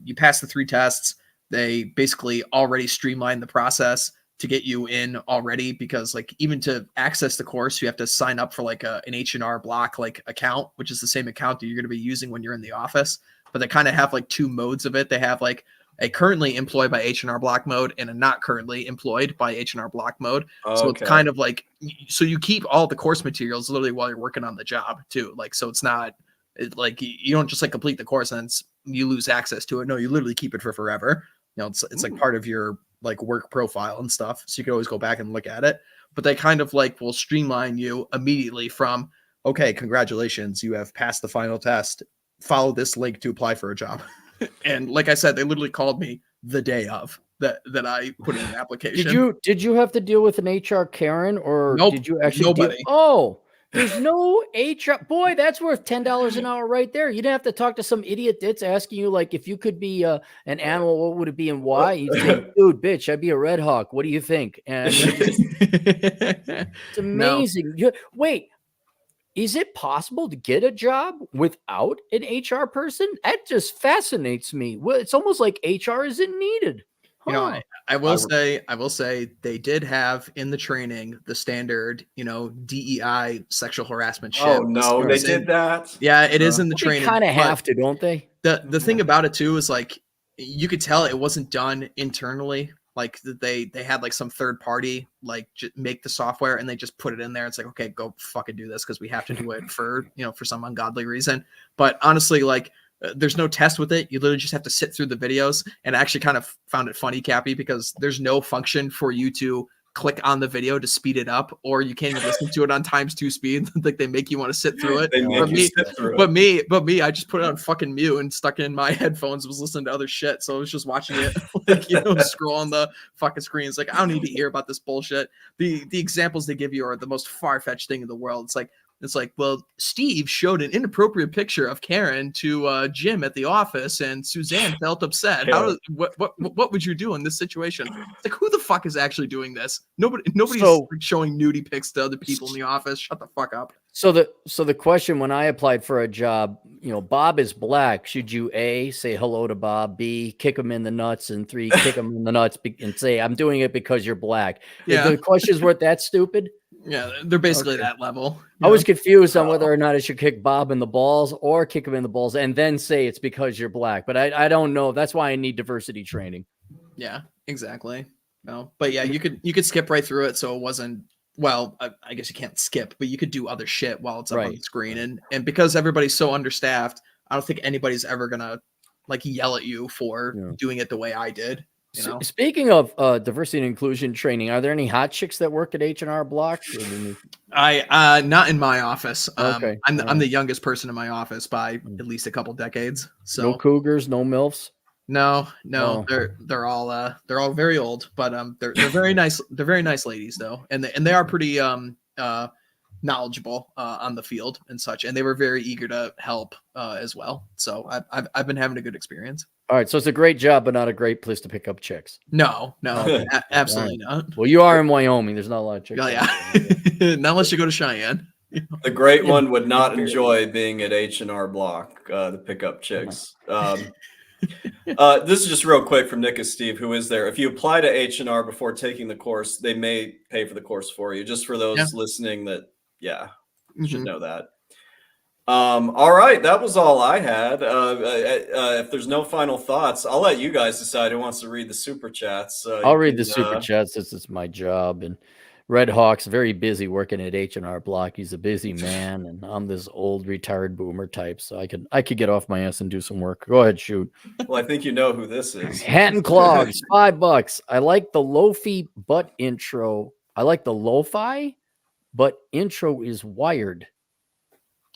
You pass the 3 tests. They basically already streamlined the process to get you in already, because like even to access the course, you have to sign up for like an H&R Block like account, which is the same account that you're going to be using when you're in the office. But they kind of have like 2 modes of it. They have like a currently employed by H&R Block mode and a not currently employed by H&R Block mode. Okay. So it's kind of like, so you keep all the course materials literally while you're working on the job too. Like, so it's not like you don't just like complete the course and you lose access to it. No, you literally keep it for forever. It's like part of your like work profile and stuff. So you can always go back and look at it, but they kind of like will streamline you immediately from, okay, congratulations, you have passed the final test. Follow this link to apply for a job. And like I said, they literally called me the day of that I put in an application. Did you have to deal with an HR Karen, or nope, did you actually nobody? There's no HR. Boy, that's worth $10 an hour right there. You didn't have to talk to some idiot that's asking you like, if you could be an animal, what would it be and why? You'd say, dude, bitch, I'd be a Red Hawk. What do you think? And it's amazing. No. Wait. Is it possible to get a job without an HR person? That just fascinates me. Well, it's almost like HR isn't needed. You know, Huh. I will say they did have in the training the standard, DEI sexual harassment shit. Oh no, they It's in- did that. Yeah, it is in the They training. kind of but have to, don't they? the thing about it too is like you could tell it wasn't done internally. Like they had like some third party make the software and they just put it in there. It's like, okay, go fucking do this because we have to do it for for some ungodly reason. But honestly, like there's no test with it. You literally just have to sit through the videos. And I actually kind of found it funny, Cappy, because there's no function for you to click on the video to speed it up, or you can't even listen to it on ×2 speed. Like they make you want to sit through it. They make But you me, sit through but it. me, I just put it on fucking mute and stuck it in my headphones, was listening to other shit. So I was just watching it, scroll on the fucking screen. It's like, I don't need to hear about this bullshit. The examples they give you are the most far-fetched thing in the world. It's like, well, Steve showed an inappropriate picture of Karen to Jim at the office, and Suzanne felt upset. What would you do in this situation? It's like, who the fuck is actually doing this? Nobody's showing nudie pics to other people in the office. Shut the fuck up. So the question when I applied for a job, Bob is black. Should you A, say hello to Bob, B, kick him in the nuts, and 3, kick him in the nuts and say, I'm doing it because you're black? Yeah. The questions weren't that stupid? Yeah, they're basically that level. I was confused on whether or not I should kick Bob in the balls or kick him in the balls and then say it's because you're black. But I don't know. That's why I need diversity training. Yeah, exactly. No, but yeah, you could skip right through it, so it wasn't. Well, I guess you can't skip, but you could do other shit while it's up on the screen. And because everybody's so understaffed, I don't think anybody's ever gonna yell at you for doing it the way I did. Speaking of diversity and inclusion training, are there any hot chicks that work at H&R Block? I not in my office. Okay. I'm the youngest person in my office by at least a couple decades. So no cougars, no MILFs. No, they're all very old, but they're very nice. They're very nice ladies though, and they are pretty knowledgeable on the field and such, and they were very eager to help as well. So I've been having a good experience. All right, so it's a great job, but not a great place to pick up chicks. No, absolutely not. Well, you are in Wyoming. There's not a lot of chicks. Oh, yeah, not unless you go to Cheyenne. The great one would not enjoy being at H&R Block to pick up chicks. This is just real quick from Nick and Steve, who is there. If you apply to H&R before taking the course, they may pay for the course for you. Just for those listening that, you should know that. All right, that was all I had. If there's no final thoughts, I'll let you guys decide who wants to read the super chats. I'll read the super chats. This is my job. And RedHawk's very busy working at H&R Block. He's a busy man, and I'm this old retired boomer type, so I could get off my ass and do some work. Go ahead, shoot. Well, I think you know who this is. Hat and Clogs, $5. I like the lo-fi butt intro. I like the lo-fi, but intro is wired.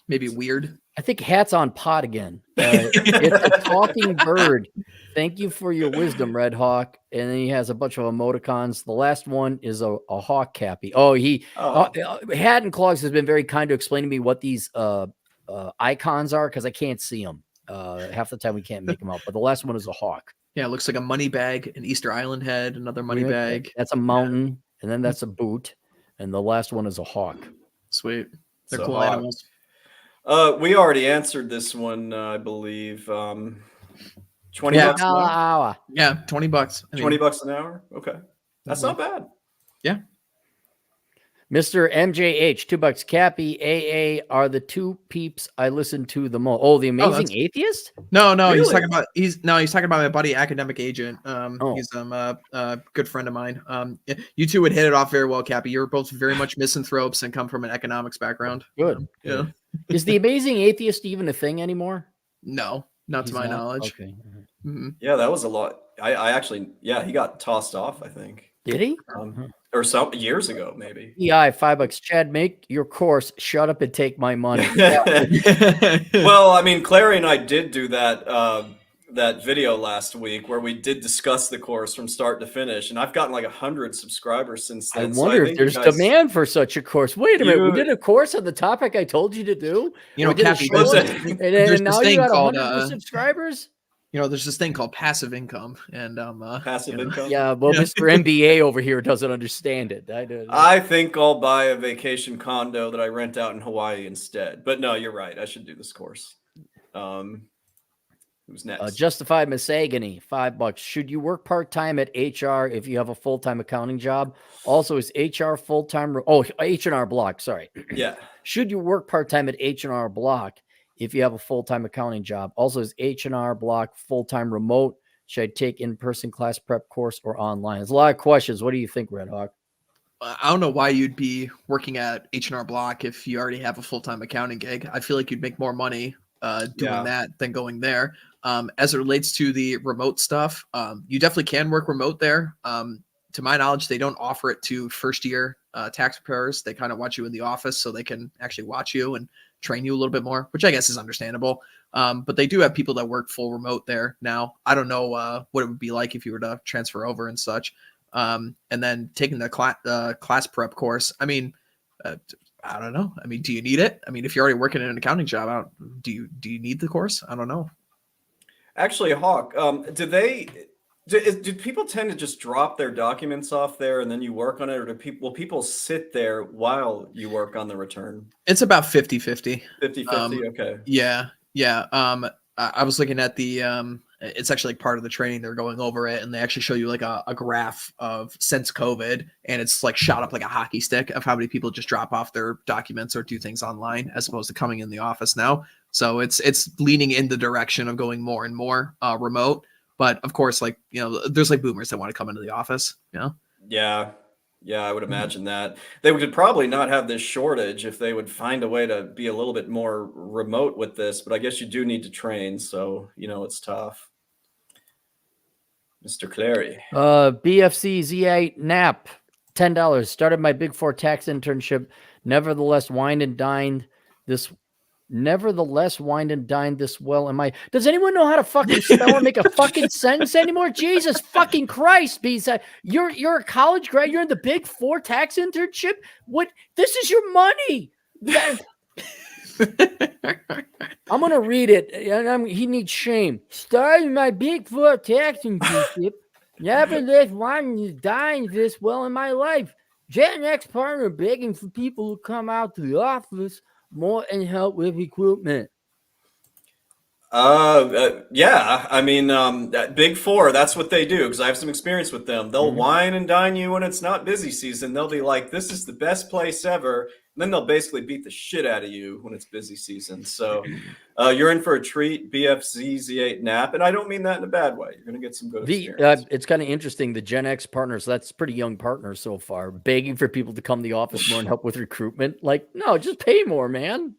Maybe weird. I think hat's on pot again. It's a talking bird. Thank you for your wisdom, Red Hawk. And then he has a bunch of emoticons. The last one is a hawk cappy. Hat and Clogs has been very kind to explain to me what these icons are because I can't see them. Half the time we can't make them out. But the last one is a hawk. Yeah, it looks like a money bag, an Easter Island head, another money bag. That's a mountain, and then that's a boot. And the last one is a hawk. Sweet. They're cool animals. We already answered this one, I believe. $20 an hour. Yeah, $20. $20 an hour. Okay, that's not bad. Yeah. Mr. MJH, $2. Cappy, AA are the two peeps I listen to the most. Oh, the Amazing Atheist? No, really? he's talking about my buddy Academic Agent. He's a good friend of mine. You two would hit it off very well, Cappy. You're both very much misanthropes and come from an economics background. Good. Yeah. Is the Amazing Atheist even a thing anymore? No, not to my knowledge. Okay. Mm-hmm. Yeah, that was a lot. I actually, he got tossed off, I think. Did he? Or some years ago, maybe. Yeah, $5. Chad, make your course. Shut up and take my money. Well, I mean, Clary and I did do that video last week where we did discuss the course from start to finish, and I've gotten like 100 subscribers since then. I wonder if there's demand for such a course. Wait a minute, we did a course on the topic I told you to do. Cappy, and now you got 100 subscribers. There's this thing called passive income, and passive income. Yeah, well, Mr. MBA over here doesn't understand it. I think I'll buy a vacation condo that I rent out in Hawaii instead. But no, you're right. I should do this course. Who's next? Justified Misagony, $5. Should you work part-time at HR if you have a full-time accounting job? Also, is HR full-time? H&R Block, sorry. Yeah. Should you work part-time at H&R Block if you have a full-time accounting job? Also, is H&R Block full-time remote? Should I take in-person class prep course or online? There's a lot of questions. What do you think, RedHawk? I don't know why you'd be working at H&R Block if you already have a full-time accounting gig. I feel like you'd make more money doing that than going there. As it relates to the remote stuff, you definitely can work remote there. To my knowledge, they don't offer it to first-year tax preparers. They kind of want you in the office so they can actually watch you and train you a little bit more, which I guess is understandable. But they do have people that work full remote there now. I don't know what it would be like if you were to transfer over and such. And then taking the class prep course. I mean, I don't know. I mean, do you need it? I mean, if you're already working in an accounting job, do you need the course? I don't know. Actually, Hawk, do people tend to just drop their documents off there and then you work on it, or will people sit there while you work on the return? It's about 50-50. 50-50, okay. Yeah. I was looking at the it's actually like part of the training. They're going over it, and they actually show you like a graph of since COVID, and it's like shot up like a hockey stick of how many people just drop off their documents or do things online as opposed to coming in the office now. So it's leaning in the direction of going more and more remote. But of course, like, you know, there's like boomers that want to come into the office, you know? Yeah, I would imagine that. They would probably not have this shortage if they would find a way to be a little bit more remote with this, but I guess you do need to train, so, you know, it's tough. Mr. Clary. BFC Z8 Nap, $10. Started my Big Four tax internship. Nevertheless, wined and dined this well. Does anyone know how to fucking spell and make a fucking sentence anymore? Jesus fucking Christ, B-side. You're a college grad. You're in the Big Four tax internship. What? This is your money. I'm gonna read it. And he needs shame. Starting my Big Four tax internship. Nevertheless, wanting to dine this well in my life. Gen X partner begging for people to come out to the office more and help with equipment. Yeah, I mean, that Big Four, that's what they do, because I have some experience with them. They'll wine and dine you when it's not busy season. They'll be like, this is the best place ever. And then they'll basically beat the shit out of you when it's busy season. So you're in for a treat, BFZ Z8 Nap. And I don't mean that in a bad way. You're going to get some good experience. It's kind of interesting. The Gen X partners, that's pretty young partners so far, begging for people to come to the office more and help with recruitment. Like, no, just pay more, man.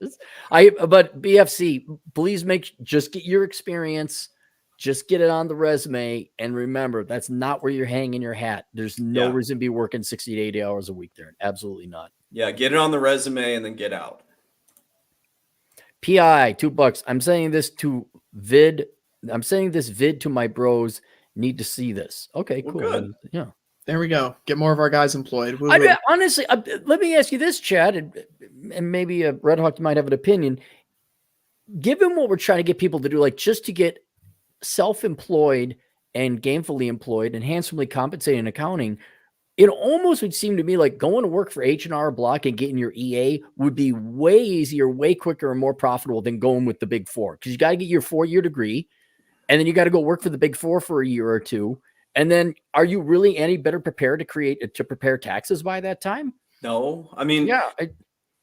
But BFC, please just get your experience. Just get it on the resume. And remember, that's not where you're hanging your hat. There's no reason to be working 60 to 80 hours a week there. Absolutely not. Yeah, get it on the resume and then get out. PI, $2. I'm saying this vid to my bros. Need to see this. Okay, cool. Good. Yeah. There we go. Get more of our guys employed. Honestly, let me ask you this, Chad, and maybe RedHawk, you might have an opinion. Given what we're trying to get people to do, like just to get self-employed and gainfully employed and handsomely compensated in accounting, it almost would seem to me like going to work for H&R Block and getting your EA would be way easier, way quicker, and more profitable than going with the Big Four. Because you got to get your 4-year degree, and then you got to go work for the Big Four for a year or two. And then are you really any better prepared to prepare taxes by that time? No. I mean,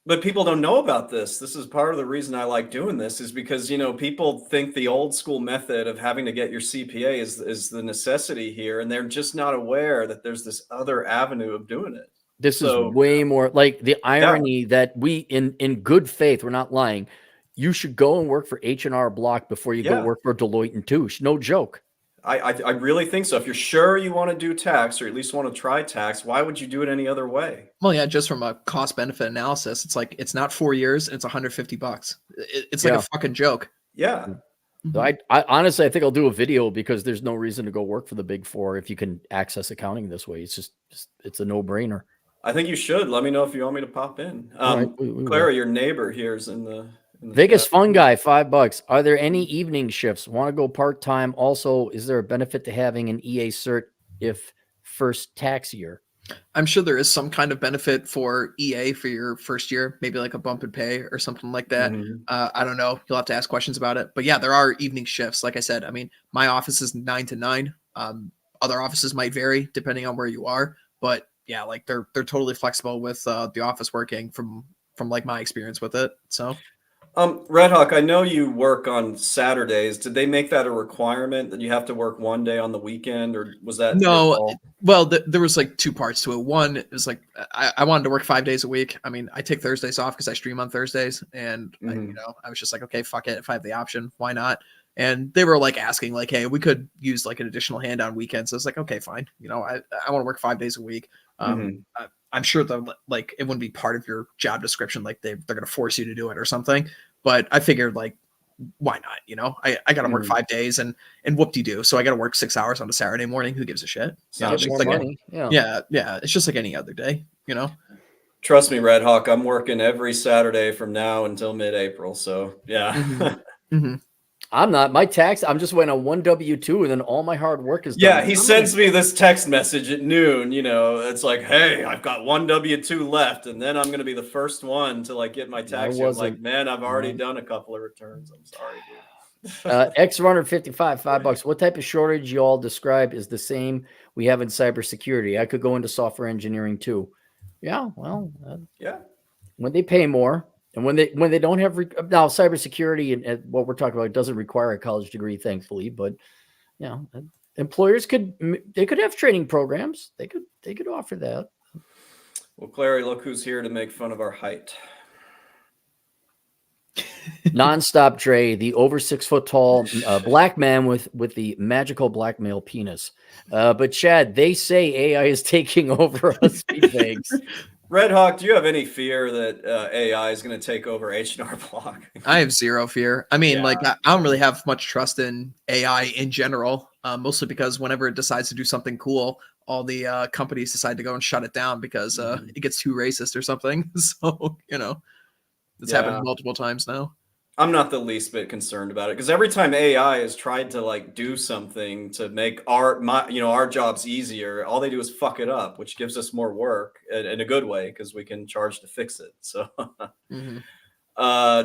but people don't know about this. This is part of the reason I like doing this, is because, you know, people think the old school method of having to get your CPA is the necessity here. And they're just not aware that there's this other avenue of doing it. This is way more like the irony that we, in good faith, we're not lying. You should go and work for H&R Block before you go work for Deloitte and Touche. No joke. I really think so. If you're sure you want to do tax, or at least want to try tax, why would you do it any other way? Well, yeah, just from a cost benefit analysis, it's like, it's not 4 years, it's $150. It's like a fucking joke. Yeah. So I honestly, I think I'll do a video because there's no reason to go work for the Big Four if you can access accounting this way. It's it's a no brainer. I think you should. Let me know if you want me to pop in. Clara, your neighbor here is in the Vegas Fun Guy, $5. Are there any evening shifts? Want to go part-time? Also, is there a benefit to having an EA cert if first tax year? I'm sure there is some kind of benefit for EA for your first year, maybe like a bump in pay or something like that. Mhm. I don't know. You'll have to ask questions about it. But yeah, there are evening shifts. Like I said, I mean, my office is 9 to 9. Other offices might vary depending on where you are. But yeah, like they're totally flexible with the office working from like my experience with it. So Red Hawk, I know you work on Saturdays. Did they make that a requirement that you have to work one day on the weekend, or was that your no, call? well, there was like two parts to it. One is like I wanted to work 5 days a week. I mean, I take Thursdays off because I stream on Thursdays, and Mhm. I was just like, okay, fuck it. If I have the option, why not? And they were like asking, like, hey, we could use like an additional hand on weekends. So I was like, okay, fine. I want to work 5 days a week. Mhm. I'm sure that like it wouldn't be part of your job description, like they're gonna force you to do it or something. But I figured like why not? I got to work Mhm. 5 days and whoop-de-doo. So I got to work 6 hours on a Saturday morning. Who gives a shit? Not a It's big just More like deal. money. Yeah. yeah. It's just like any other day. Trust me, Red Hawk, I'm working every Saturday from now until mid-April. So yeah. hmm hmm I'm not. I'm just waiting on one W-2 and then all my hard work is done. Yeah, he sends me this text message at noon, it's like, "Hey, I've got one W-2 left, and then I'm gonna be the first one to, like, get my tax year." I'm like, wasn't. "Man, I've already done a couple of returns. I'm sorry, dude." X Runner 55, $5. What type of shortage you all describe is the same we have in cybersecurity? I could go into software engineering too. Yeah, well, Yeah. when they pay more and when they don't have now cybersecurity and what we're talking about doesn't require a college degree, thankfully, but employers could have training programs. They could offer that. Well, Clary, look who's here to make fun of our height. Nonstop Dre, the over 6 foot tall black man with the magical black male penis. But Chad, they say AI is taking over us. Thanks. Red Hawk, do you have any fear that AI is going to take over H&R Block? I have zero fear. I mean, Yeah. like I don't really have much trust in AI in general, mostly because whenever it decides to do something cool, all the companies decide to go and shut it down because it gets too racist or something. So it's happened Yeah. multiple times now. I'm not the least bit concerned about it because every time AI has tried to like do something to make our jobs easier, all they do is fuck it up, which gives us more work in a good way because we can charge to fix it. So, hmm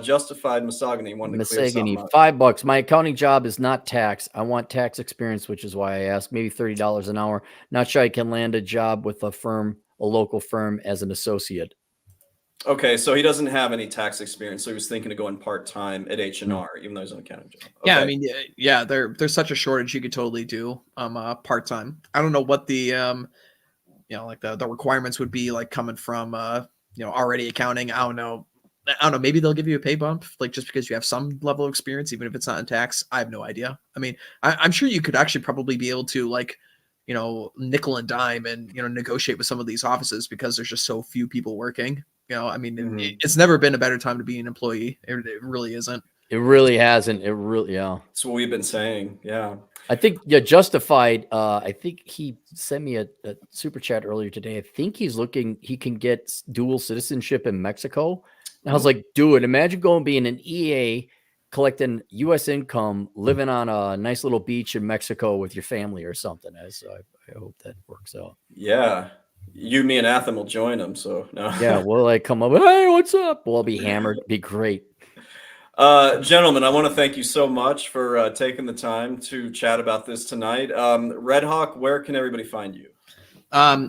justified misogyny wanted to clear something up. $5. My accounting job is not tax. I want tax experience, which is why I asked. Maybe $30 an hour. Not sure I can land a job with a local firm as an associate. Okay, so he doesn't have any tax experience, so he was thinking of going part-time at H&R, even though he's an accounting job. Okay. Yeah, I mean, yeah, there's such a shortage. You could totally do part time. I don't know what the like the requirements would be like coming from already accounting. I don't know. Maybe they'll give you a pay bump, like just because you have some level of experience, even if it's not in tax. I have no idea. I mean, I'm sure you could actually probably be able to like, nickel and dime and negotiate with some of these offices because there's just so few people working. I mean, it's never been a better time to be an employee. It really isn't. It really hasn't. It really, yeah. That's what we've been saying. Yeah. I think Justified. I think he sent me a super chat earlier today. I think he can get dual citizenship in Mexico. And I was like, dude, imagine being an EA, collecting U.S. income, living on a nice little beach in Mexico with your family or something. I hope that works out. Yeah. You, me, and Atham will join him. So no. Yeah, we'll like come up. Hey, what's up? We'll be hammered. Be great. Gentlemen, I want to thank you so much for taking the time to chat about this tonight. Red Hawk, where can everybody find you?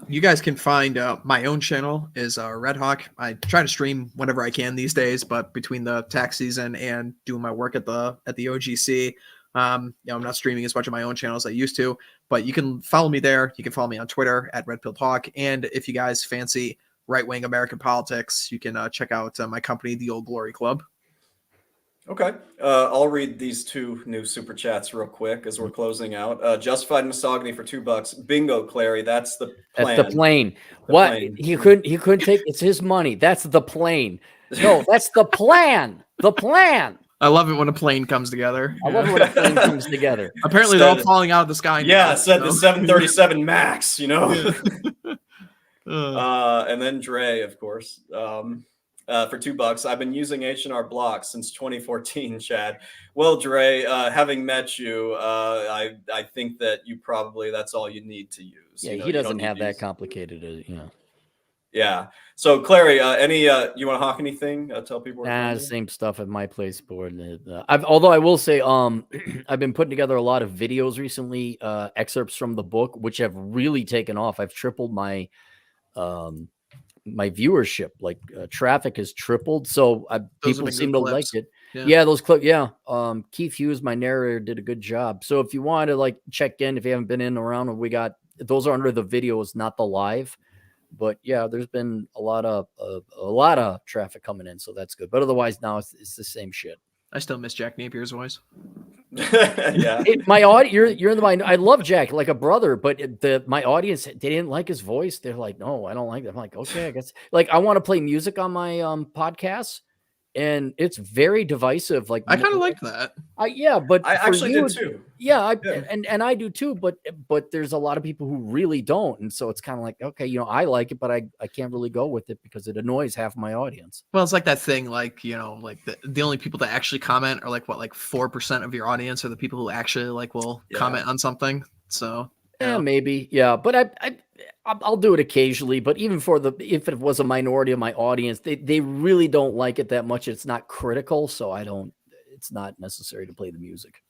You guys can find my own channel is Red Hawk. I try to stream whenever I can these days, but between the tax season and doing my work at the OGC, I'm not streaming as much of my own channel as I used to. But you can follow me there. You can follow me on Twitter at Red Hawk. And if you guys fancy right-wing American politics, you can check out my company, the Old Glory Club. Okay. I'll read these two new super chats real quick as we're closing out. Justified misogyny for $2. Bingo, Clary. That's the plan. That's the plane. He couldn't take, it's his money. That's the plane. No, that's the plan. The plan. I love it when a plane comes together. I love it when a plane comes together. Apparently they're all falling out of the sky. Yeah, said the 737 MAX, And then Dre, of course. for $2. I've been using H&R Block since 2014, Chad. Well, Dre, having met you, I think that that's all you need to use. Yeah, You know, he you don't doesn't need have to that use- complicated, Yeah. So, Clary, any you want to hawk anything? Tell people where to find you? same stuff at my place board. Although I will say, I've been putting together a lot of videos recently, excerpts from the book, which have really taken off. I've tripled my my viewership. Like traffic has tripled, so Those have people been seem good to like clips. it. Yeah. Yeah, those clips. Yeah, Keith Hughes, my narrator, did a good job. So if you want to like check in, if you haven't been in around, we got those are under the videos, not the live. But yeah, there's been a lot of traffic coming in, so that's good. But otherwise, now it's the same shit. I still miss Jack Napier's voice. Yeah. My audience, you're in the mind. I love Jack like a brother, but my audience, they didn't like his voice. They're like, no, I don't like that. I'm like, okay, I guess. Like, I want to play music on my podcast, and it's very divisive. Like, I kind of liked that. yeah, but I for actually you, did too. yeah, Yeah. and I do too. But there's a lot of people who really don't, and so it's kind of like, okay, I like it, but I can't really go with it because it annoys half my audience. Well, it's like that thing, like, like the only people that actually comment are like 4% of your audience are the people who actually will comment on something. So yeah, maybe, yeah, but I'll do it occasionally. But even if it was a minority of my audience, they really don't like it that much. It's not critical, so it's not necessary to play the music.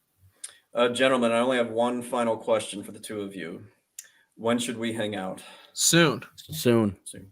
Gentlemen, I only have one final question for the two of you. When should we hang out? soon. Soon. Soon.